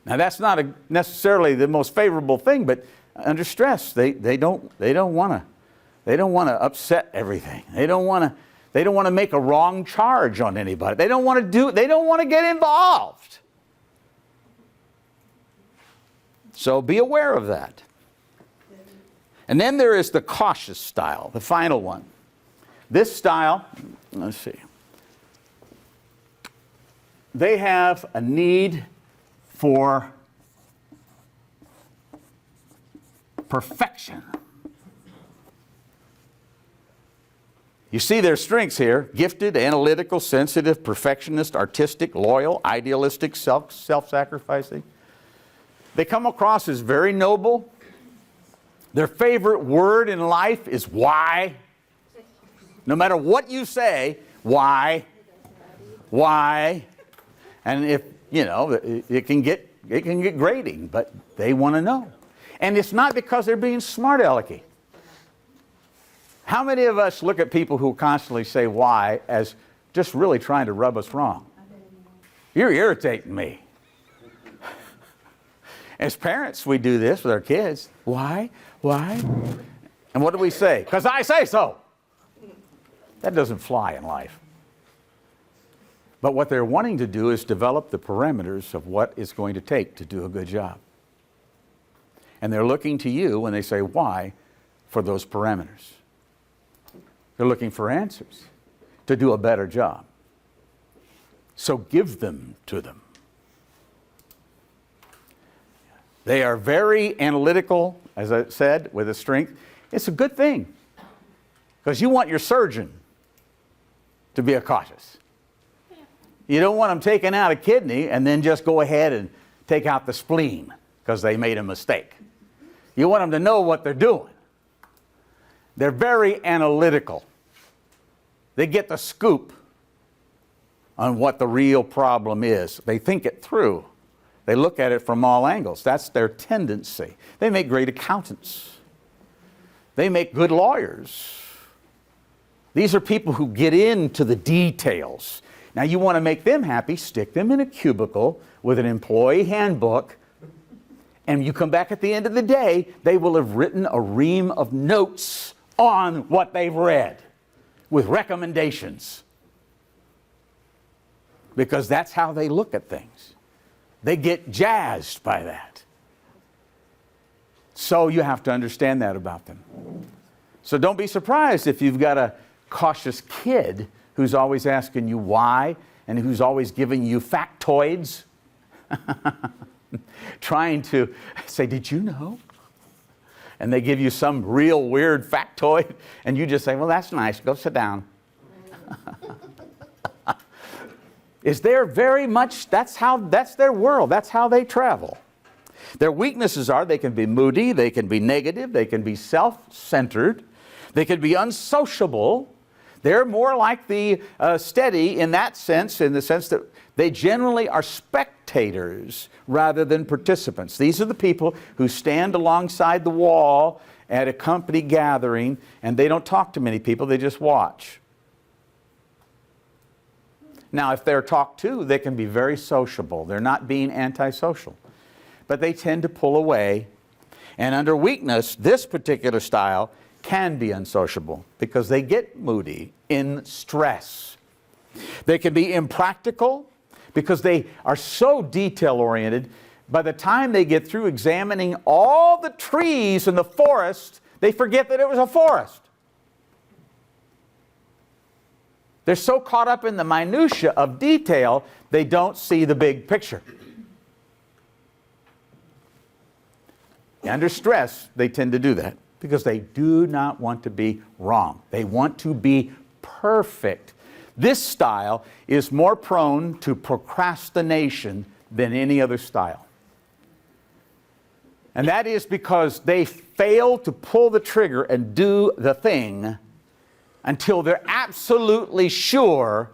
Now that's not necessarily the most favorable thing, but under stress, they don't want to upset everything. They don't want to make a wrong charge on anybody. They don't want to get involved. So be aware of that. And then there is the cautious style, the final one. This style, let's see. They have a need for perfection. You see their strengths here: gifted, analytical, sensitive, perfectionist, artistic, loyal, idealistic, self-sacrificing. They come across as very noble. Their favorite word in life is why. No matter what you say, why? Why? And if, it can get grating, but they want to know. And it's not because they're being smart alecky. How many of us look at people who constantly say why as just really trying to rub us wrong? You're irritating me. As parents, we do this with our kids. Why? Why? And what do we say? Because I say so. That doesn't fly in life. But what they're wanting to do is develop the parameters of what it's going to take to do a good job. And they're looking to you when they say why for those parameters. They're looking for answers to do a better job. So give them to them. They are very analytical, as I said, with a strength. It's a good thing, because you want your surgeon to be a cautious. You don't want them taking out a kidney and then just go ahead and take out the spleen because they made a mistake. You want them to know what they're doing. They're very analytical. They get the scoop on what the real problem is. They think it through. They look at it from all angles. That's their tendency. They make great accountants. They make good lawyers. These are people who get into the details. Now, you want to make them happy, stick them in a cubicle with an employee handbook, and you come back at the end of the day, they will have written a ream of notes on what they've read with recommendations. Because that's how they look at things. They get jazzed by that. So you have to understand that about them. So don't be surprised if you've got a cautious kid who's always asking you why and who's always giving you factoids. Trying to say, did you know? And they give you some real weird factoid, and you just say, well, that's nice, go sit down. Is there very much, that's their world, that's how they travel. Their weaknesses are they can be moody, they can be negative, they can be self-centered, they can be unsociable. They're more like the steady in that sense, in the sense that they generally are spectators rather than participants. These are the people who stand alongside the wall at a company gathering, and they don't talk to many people, they just watch. Now, if they're talked to, they can be very sociable. They're not being antisocial. But they tend to pull away. And under weakness, this particular style can be unsociable because they get moody in stress. They can be impractical because they are so detail-oriented. By the time they get through examining all the trees in the forest, they forget that it was a forest. They're so caught up in the minutia of detail, they don't see the big picture. Under stress, they tend to do that because they do not want to be wrong. They want to be perfect. This style is more prone to procrastination than any other style. And that is because they fail to pull the trigger and do the thing until they're absolutely sure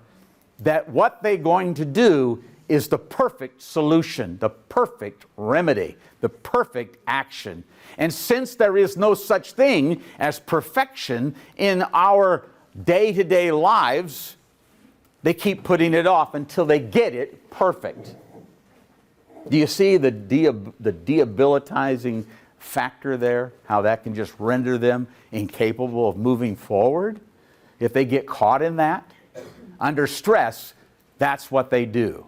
that what they're going to do is the perfect solution, the perfect remedy, the perfect action. And since there is no such thing as perfection in our day-to-day lives, they keep putting it off until they get it perfect. Do you see the debilitizing factor there? How that can just render them incapable of moving forward? If they get caught in that, under stress, that's what they do.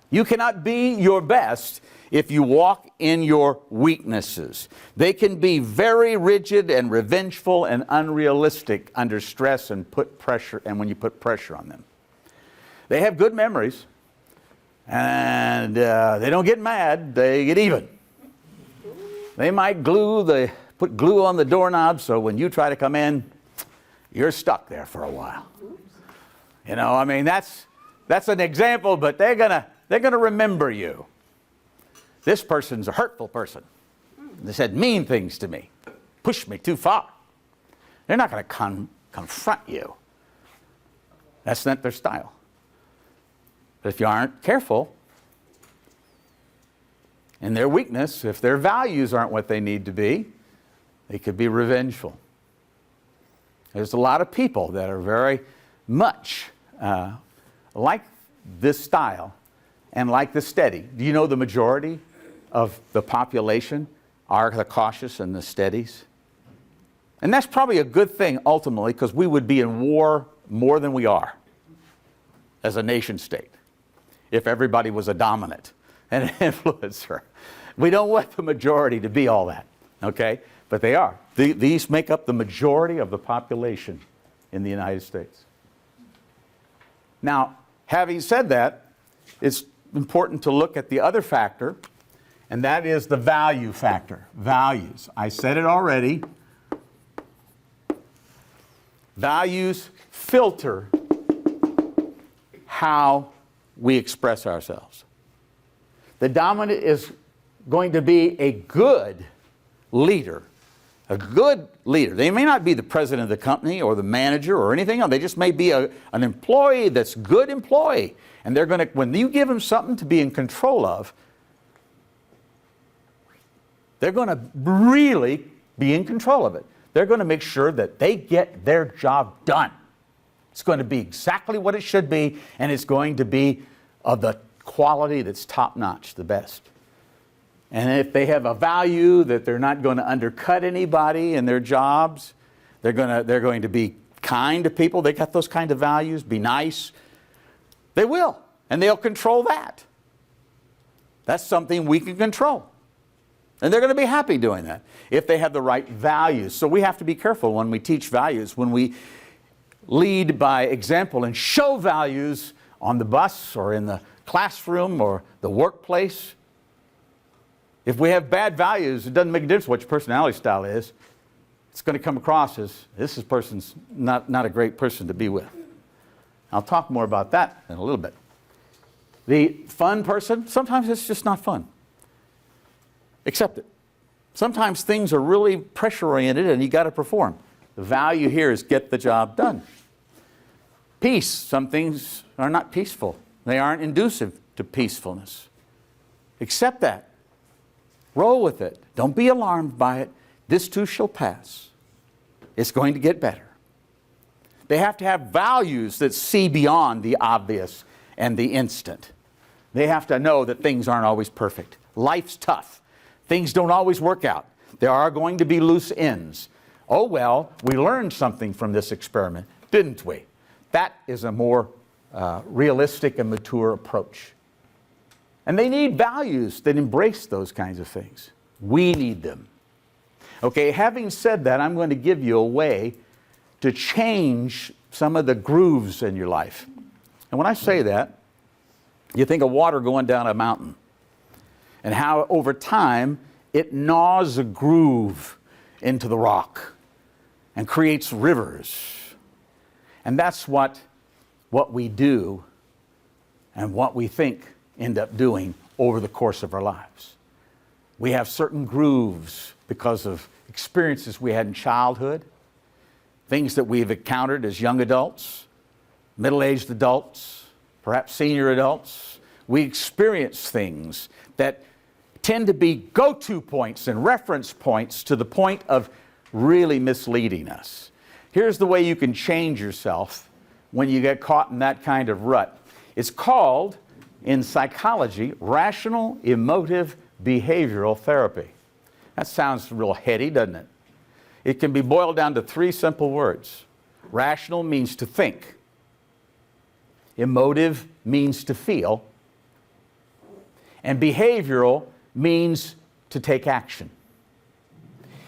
You cannot be your best if you walk in your weaknesses. They can be very rigid and revengeful and unrealistic under stress and put pressure, and when you put pressure on them. They have good memories, and they don't get mad, they get even. They might put glue on the doorknob so when you try to come in, you're stuck there for a while. You know, I mean, that's an example, but they're gonna remember you. This person's a hurtful person. They said mean things to me, pushed me too far. They're not going to confront you. That's not their style. But if you aren't careful, in their weakness, if their values aren't what they need to be, they could be revengeful. There's a lot of people that are very much like this style and like the steady. Do you know the majority of the population are the cautious and the steadies? And that's probably a good thing ultimately, because we would be in war more than we are as a nation state if everybody was a dominant and an influencer. We don't want the majority to be all that, okay? But they are. These make up the majority of the population in the United States. Now, having said that, it's important to look at the other factor, and that is the value factor. Values. I said it already. Values filter how we express ourselves. The dominant is going to be a good leader. A good leader. They may not be the president of the company or the manager or anything else. They just may be an employee that's a good employee. And they're going to, when you give them something to be in control of, They're going to really be in control of it. They're going to make sure that they get their job done. It's going to be exactly what it should be, and it's going to be of the quality that's top-notch, the best. And if they have a value that they're not going to undercut anybody in their jobs, they're going to be kind to people. They got those kind of values, be nice. They will, and they'll control that. That's something we can control. And they're going to be happy doing that if they have the right values. So we have to be careful when we teach values, when we lead by example and show values on the bus or in the classroom or the workplace. If we have bad values, it doesn't make a difference what your personality style is. It's going to come across as this person's not a great person to be with. I'll talk more about that in a little bit. The fun person, sometimes it's just not fun. Accept it. Sometimes things are really pressure-oriented and you got to perform. The value here is get the job done. Peace. Some things are not peaceful. They aren't conducive to peacefulness. Accept that. Roll with it. Don't be alarmed by it. This too shall pass. It's going to get better. They have to have values that see beyond the obvious and the instant. They have to know that things aren't always perfect. Life's tough. Things don't always work out. There are going to be loose ends. Oh well, we learned something from this experiment, didn't we? That is a more realistic and mature approach. And they need values that embrace those kinds of things. We need them. Okay, having said that, I'm going to give you a way to change some of the grooves in your life. And when I say that, you think of water going down a mountain and how over time it gnaws a groove into the rock and creates rivers. And that's what we do and what we think end up doing over the course of our lives. We have certain grooves because of experiences we had in childhood, things that we've encountered as young adults, middle-aged adults, perhaps senior adults. We experience things that tend to be go-to points and reference points to the point of really misleading us. Here's the way you can change yourself when you get caught in that kind of rut. It's called, in psychology, rational emotive behavioral therapy. That sounds real heady, doesn't it? It can be boiled down to three simple words. Rational means to think. Emotive means to feel. And behavioral means to take action.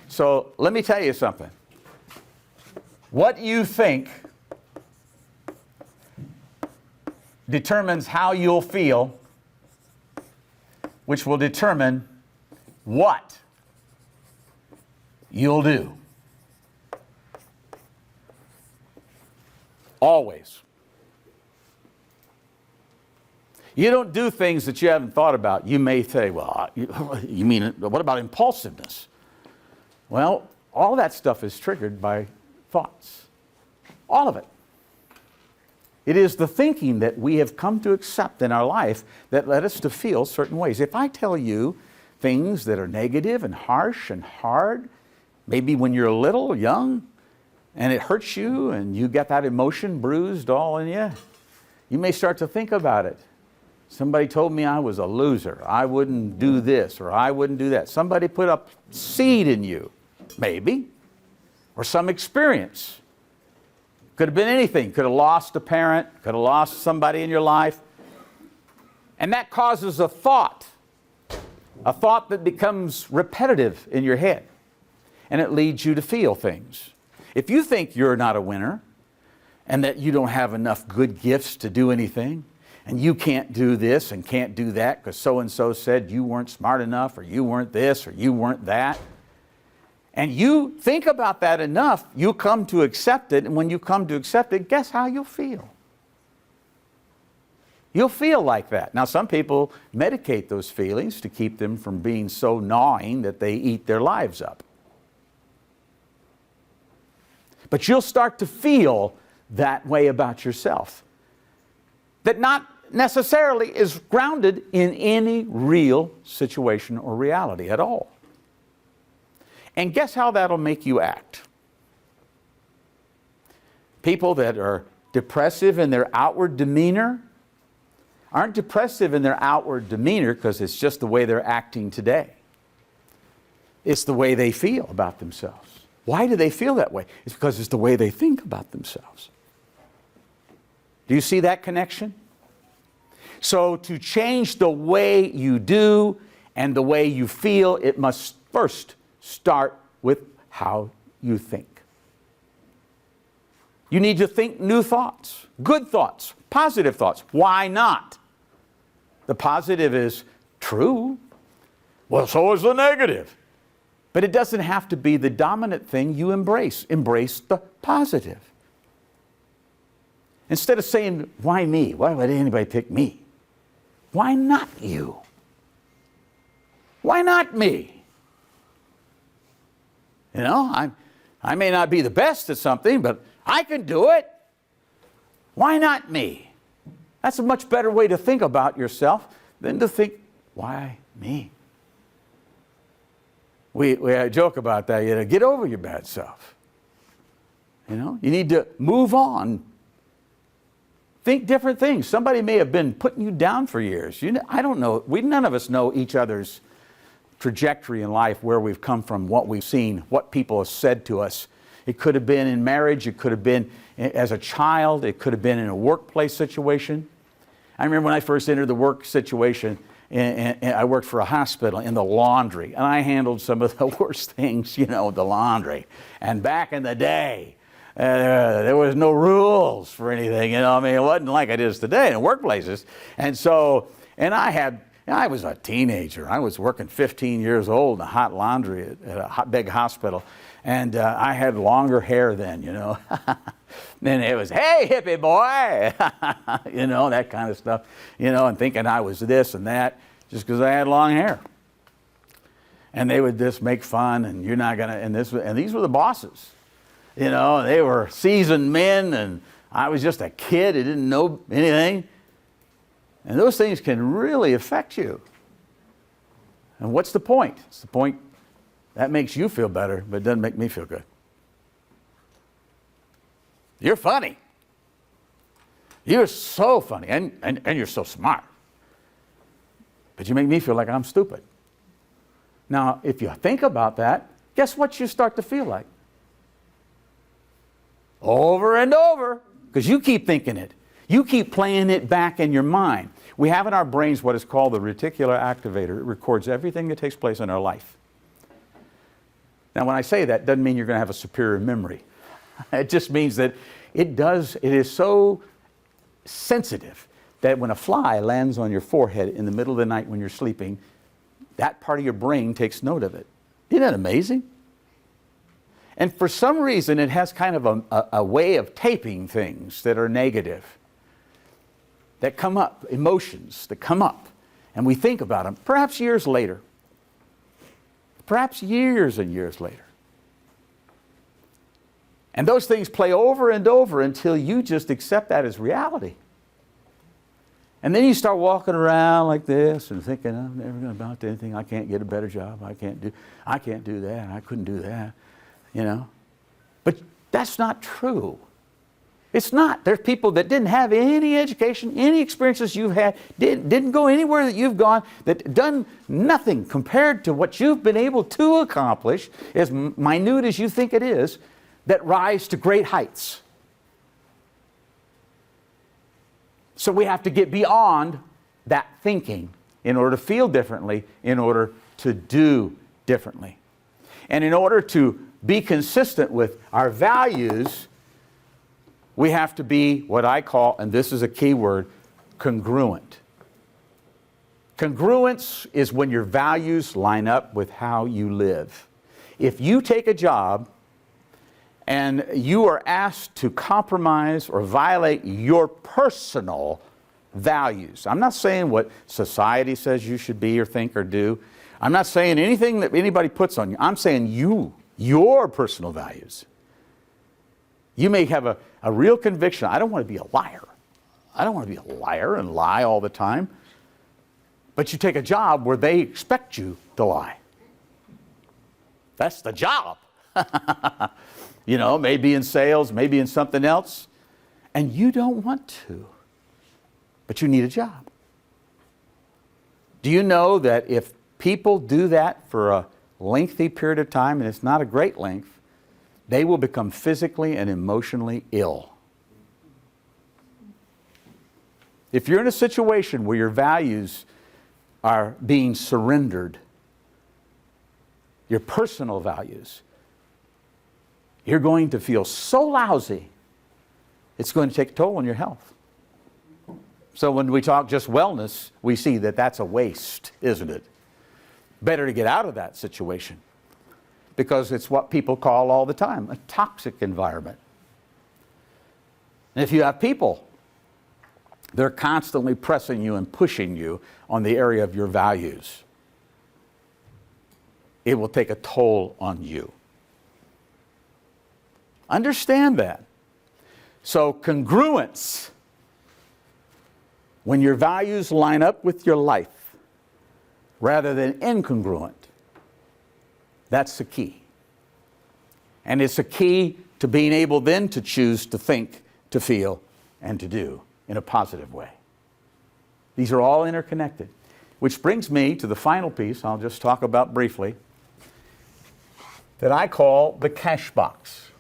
So let me tell you something. What you think determines how you'll feel, which will determine what you'll do. Always. You don't do things that you haven't thought about. You may say, well, you mean, what about impulsiveness? Well, all that stuff is triggered by thoughts. All of it. It is the thinking that we have come to accept in our life that led us to feel certain ways. If I tell you things that are negative and harsh and hard, maybe when you're little, young, and it hurts you and you get that emotion bruised all in you, you may start to think about it. Somebody told me I was a loser. I wouldn't do this or I wouldn't do that. Somebody put up seed in you, maybe, or some experience. Could have been anything. Could have lost a parent, could have lost somebody in your life. And that causes a thought that becomes repetitive in your head. And it leads you to feel things. If you think you're not a winner and that you don't have enough good gifts to do anything, and you can't do this and can't do that because so-and-so said you weren't smart enough or you weren't this or you weren't that, and you think about that enough, you come to accept it, and when you come to accept it, guess how you'll feel? You'll feel like that. Now, some people medicate those feelings to keep them from being so gnawing that they eat their lives up. But you'll start to feel that way about yourself. That not necessarily is grounded in any real situation or reality at all. And guess how that'll make you act? People that are depressive in their outward demeanor aren't depressive in their outward demeanor because it's just the way they're acting today. It's the way they feel about themselves. Why do they feel that way? It's because it's the way they think about themselves. Do you see that connection? So to change the way you do and the way you feel, it must first start with how you think. You need to think new thoughts, good thoughts, positive thoughts. Why not? The positive is true. Well, so is the negative. But it doesn't have to be the dominant thing you embrace. Embrace the positive. Instead of saying, why me? Why would anybody pick me? Why not you? Why not me? You know, I may not be the best at something, but I can do it. Why not me? That's a much better way to think about yourself than to think, why me? We joke about that, you know, get over your bad self. You know, you need to move on. Think different things. Somebody may have been putting you down for years. You know, I don't know. None of us know each other's trajectory in life, where we've come from, what we've seen, what people have said to us. It could have been in marriage. It could have been as a child. It could have been in a workplace situation. I remember when I first entered the work situation, and I worked for a hospital in the laundry, and I handled some of the worst things, you know, the laundry. And back in the day, there was no rules for anything, you know. I mean, it wasn't like it is today in workplaces. And so, I was a teenager. I was working 15 years old in a hot laundry at a big hospital. And I had longer hair then, you know. And it was, hey, hippie boy, you know, that kind of stuff, you know, and thinking I was this and that just because I had long hair. And they would just make fun, and you're not going to, and these were the bosses. You know, they were seasoned men, and I was just a kid who didn't know anything. And those things can really affect you. And what's the point? It's the point that makes you feel better, but it doesn't make me feel good. You're funny. You're so funny, and you're so smart. But you make me feel like I'm stupid. Now, if you think about that, guess what you start to feel like? Over and over, because you keep thinking it. You keep playing it back in your mind. We have in our brains what is called the reticular activator. It records everything that takes place in our life. Now, when I say that, it doesn't mean you're going to have a superior memory. It just means that it is so sensitive that when a fly lands on your forehead in the middle of the night when you're sleeping, that part of your brain takes note of it. Isn't that amazing? And for some reason, it has kind of a way of taping things that are negative, that come up, emotions that come up, and we think about them, perhaps years later. Perhaps years and years later. And those things play over and over until you just accept that as reality. And then you start walking around like this and thinking, I'm never going to amount to anything. I can't get a better job. I can't do that. I couldn't do that. You know? But that's not true. It's not. There's people that didn't have any education, any experiences you've had, didn't go anywhere that you've gone, that done nothing compared to what you've been able to accomplish, as minute as you think it is, that rise to great heights. So we have to get beyond that thinking in order to feel differently, in order to do differently. And in order to be consistent with our values, we have to be what I call, and this is a key word, congruent. Congruence is when your values line up with how you live. If you take a job and you are asked to compromise or violate your personal values, I'm not saying what society says you should be or think or do. I'm not saying anything that anybody puts on you. I'm saying your personal values. You may have a real conviction. I don't want to be a liar. I don't want to be a liar and lie all the time. But you take a job where they expect you to lie. That's the job. Maybe in sales, maybe in something else. And you don't want to, but you need a job. Do you know that if people do that for a lengthy period of time, and it's not a great length, they will become physically and emotionally ill? If you're in a situation where your values are being surrendered, your personal values, you're going to feel so lousy, it's going to take a toll on your health. So when we talk just wellness, we see that that's a waste, isn't it? Better to get out of that situation, because it's what people call all the time a toxic environment. And if you have people, they're constantly pressing you and pushing you on the area of your values, it will take a toll on you. Understand that. So congruence, when your values line up with your life rather than incongruent, that's the key. And it's a key to being able then to choose to think, to feel, and to do in a positive way. These are all interconnected. Which brings me to the final piece I'll just talk about briefly, that I call the cash box.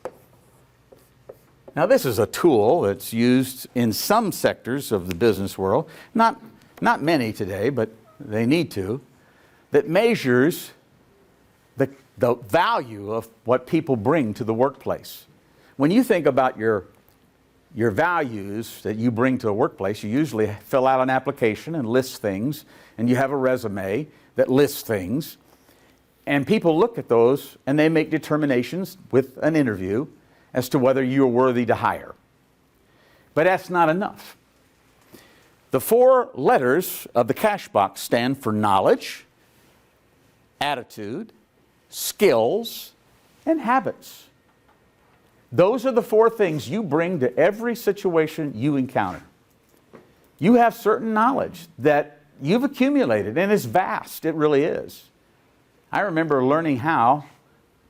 Now, this is a tool that's used in some sectors of the business world, not many today, but they need to, that measures the value of what people bring to the workplace. When you think about your values that you bring to a workplace, you usually fill out an application and list things, and you have a resume that lists things, and people look at those and they make determinations with an interview as to whether you're worthy to hire. But that's not enough. The 4 letters of the cash box stand for knowledge, attitude, skills, and habits. Those are the 4 things you bring to every situation you encounter. You have certain knowledge that you've accumulated, and it's vast. It really is. I remember learning how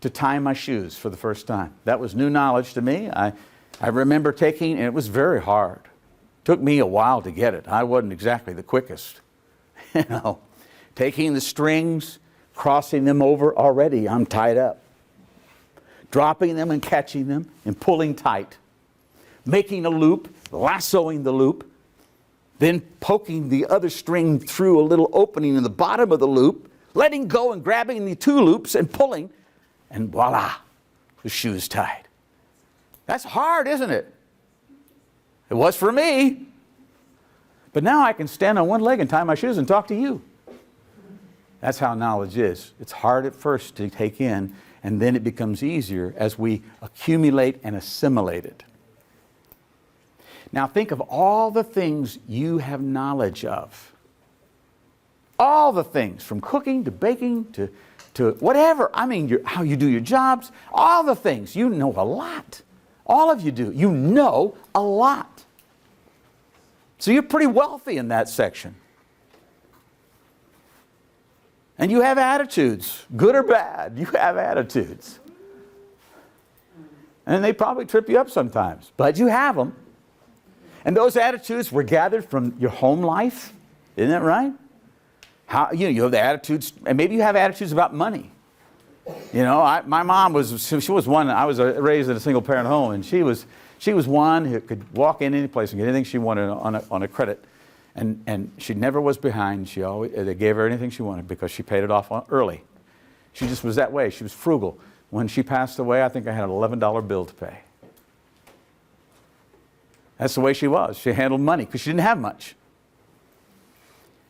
to tie my shoes for the first time. That was new knowledge to me. I remember taking, and it was very hard. It took me a while to get it. I wasn't exactly the quickest. Taking the strings, crossing them over, already I'm tied up. Dropping them and catching them and pulling tight. Making a loop, lassoing the loop, then poking the other string through a little opening in the bottom of the loop, letting go and grabbing the 2 loops and pulling, and voila, the shoe's tied. That's hard, isn't it? It was for me. But now I can stand on one leg and tie my shoes and talk to you. That's how knowledge is. It's hard at first to take in, and then it becomes easier as we accumulate and assimilate it. Now think of all the things you have knowledge of. All the things, from cooking to baking to whatever. I mean, how you do your jobs, all the things. You know a lot. All of you do. You know a lot. So you're pretty wealthy in that section. And you have attitudes, good or bad. You have attitudes. And they probably trip you up sometimes, but you have them. And those attitudes were gathered from your home life. Isn't that right? You have the attitudes, and maybe you have attitudes about money. My mom she was one. I was raised in a single parent home, and she was one who could walk in any place and get anything she wanted on a credit, and she never was behind. They gave her anything she wanted because she paid it off early. She just was that way. She was frugal. When she passed away, I think I had an $11 bill to pay. That's the way she was. She handled money because she didn't have much.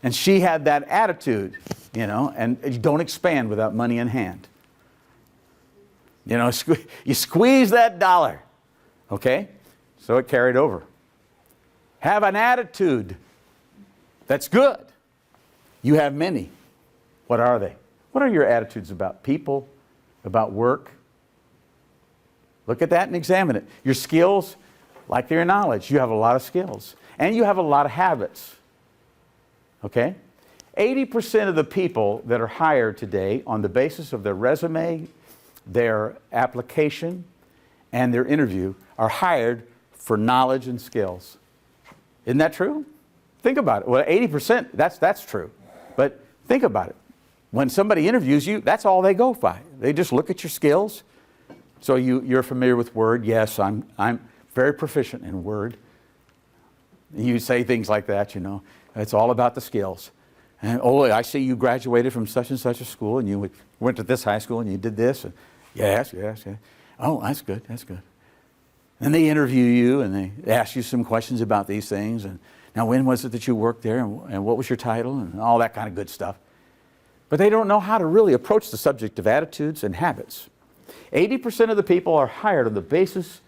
And she had that attitude, and you don't expand without money in hand. You squeeze that dollar, okay? So it carried over. Have an attitude that's good. You have many. What are they? What are your attitudes about people, about work? Look at that and examine it. Your skills, like your knowledge, you have a lot of skills. And you have a lot of habits. Okay? 80% of the people that are hired today on the basis of their resume their application and their interview are hired for knowledge and skills. Isn't that true? Think about it. Well, 80%, that's true. But think about it. When somebody interviews you, that's all they go by. They just look at your skills. So you're familiar with Word. Yes, I'm very proficient in Word. You say things like that, you know. It's all about the skills. And, oh, I see you graduated from such and such a school, and you went to this high school, and you did this. And yes. Oh, that's good. And they interview you, and they ask you some questions about these things. And now, when was it that you worked there, and what was your title, and all that kind of good stuff. But they don't know how to really approach the subject of attitudes and habits. 80% of the people are hired on the basis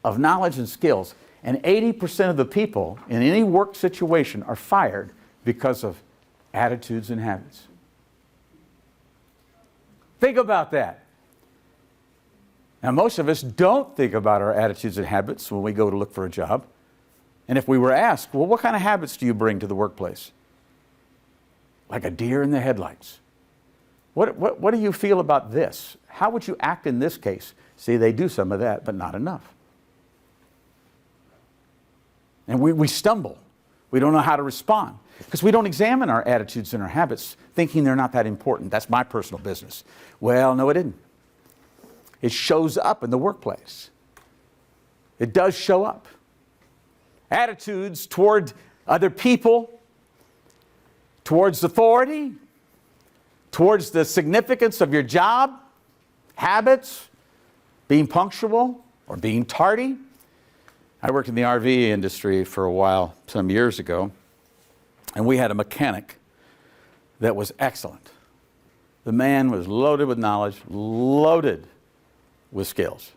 of knowledge and skills, and 80% of the people in any work situation are fired because of attitudes and habits. Think about that. Now, most of us don't think about our attitudes and habits when we go to look for a job. And if we were asked, well, what kind of habits do you bring to the workplace? Like a deer in the headlights. What do you feel about this? How would you act in this case? See, they do some of that, but not enough. And we stumble. We don't know how to respond because we don't examine our attitudes and our habits thinking they're not that important. That's my personal business. Well, no, it isn't. It shows up in the workplace. It does show up. Attitudes toward other people, towards authority, towards the significance of your job, habits, being punctual or being tardy. I worked in the RV industry for a while, some years ago, and we had a mechanic that was excellent. The man was loaded with knowledge, loaded with skills,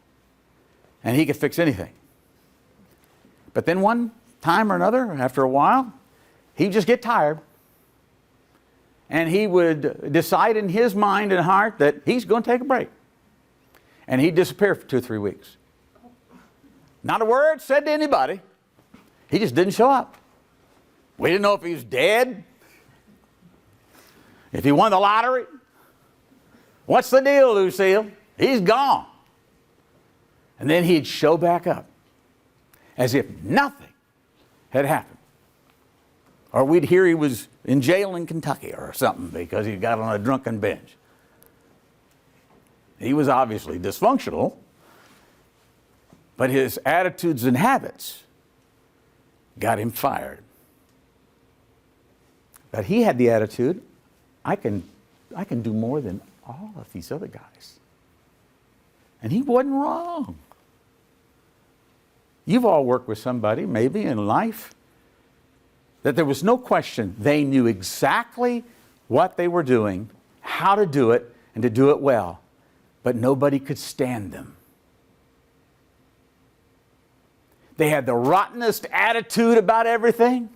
and he could fix anything. But then one time or another, after a while, he'd just get tired, and he would decide in his mind and heart that he's going to take a break. And he'd disappear for 2 or 3 weeks. Not a word said to anybody. He just didn't show up. We didn't know if he was dead, if he won the lottery. What's the deal, Lucille? He's gone. And then he'd show back up as if nothing had happened. Or we'd hear he was in jail in Kentucky or something because he got on a drunken binge. He was obviously dysfunctional, but his attitudes and habits got him fired. But he had the attitude, I can do more than all of these other guys. And he wasn't wrong. You've all worked with somebody, maybe in life, that there was no question they knew exactly what they were doing, how to do it, and to do it well, but nobody could stand them. They had the rottenest attitude about everything.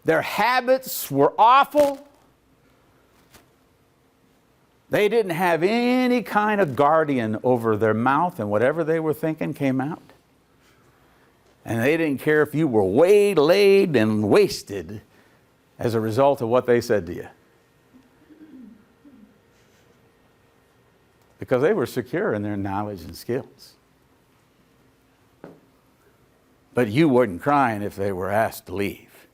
Their habits were awful. They didn't have any kind of guardian over their mouth, and whatever they were thinking came out. And they didn't care if you were waylaid and wasted as a result of what they said to you. Because they were secure in their knowledge and skills. But you weren't crying if they were asked to leave.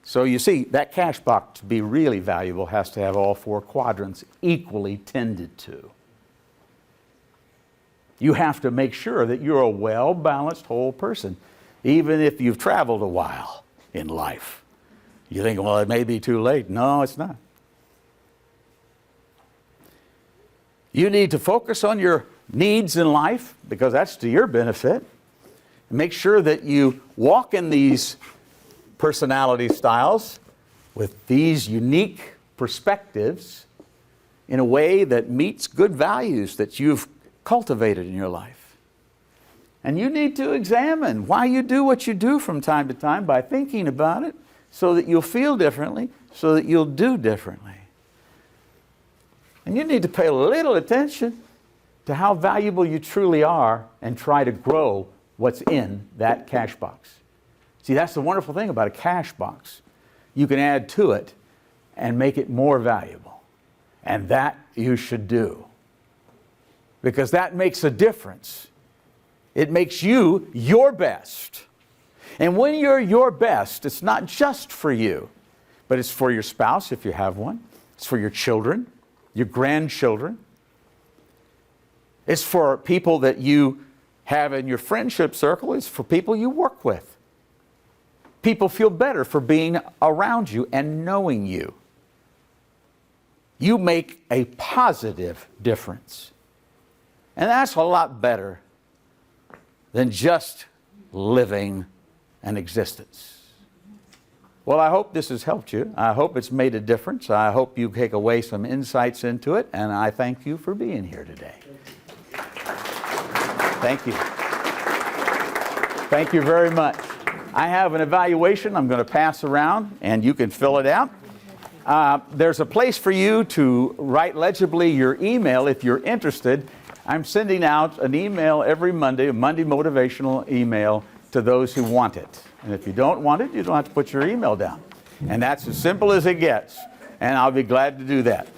So you see, that cash box to be really valuable has to have all 4 quadrants equally tended to. You have to make sure that you're a well-balanced whole person, even if you've traveled a while in life. You think, well, it may be too late. No, it's not. You need to focus on your needs in life because that's to your benefit. Make sure that you walk in these personality styles with these unique perspectives in a way that meets good values that you've cultivated in your life. And you need to examine why you do what you do from time to time by thinking about it so that you'll feel differently, so that you'll do differently. And you need to pay a little attention to how valuable you truly are and try to grow what's in that cash box. See, that's the wonderful thing about a cash box. You can add to it and make it more valuable. And that you should do. Because that makes a difference. It makes you your best. And when you're your best, it's not just for you, but it's for your spouse if you have one. It's for your children, your grandchildren. It's for people that you have in your friendship circle. It's for people you work with. People feel better for being around you and knowing you. You make a positive difference. And that's a lot better than just living an existence. Well, I hope this has helped you. I hope it's made a difference. I hope you take away some insights into it, and I thank you for being here today. Thank you. Thank you very much. I have an evaluation I'm going to pass around, and you can fill it out. There's a place for you to write legibly your email if you're interested. I'm sending out an email every Monday, a Monday motivational email to those who want it. And if you don't want it, you don't have to put your email down. And that's as simple as it gets. And I'll be glad to do that.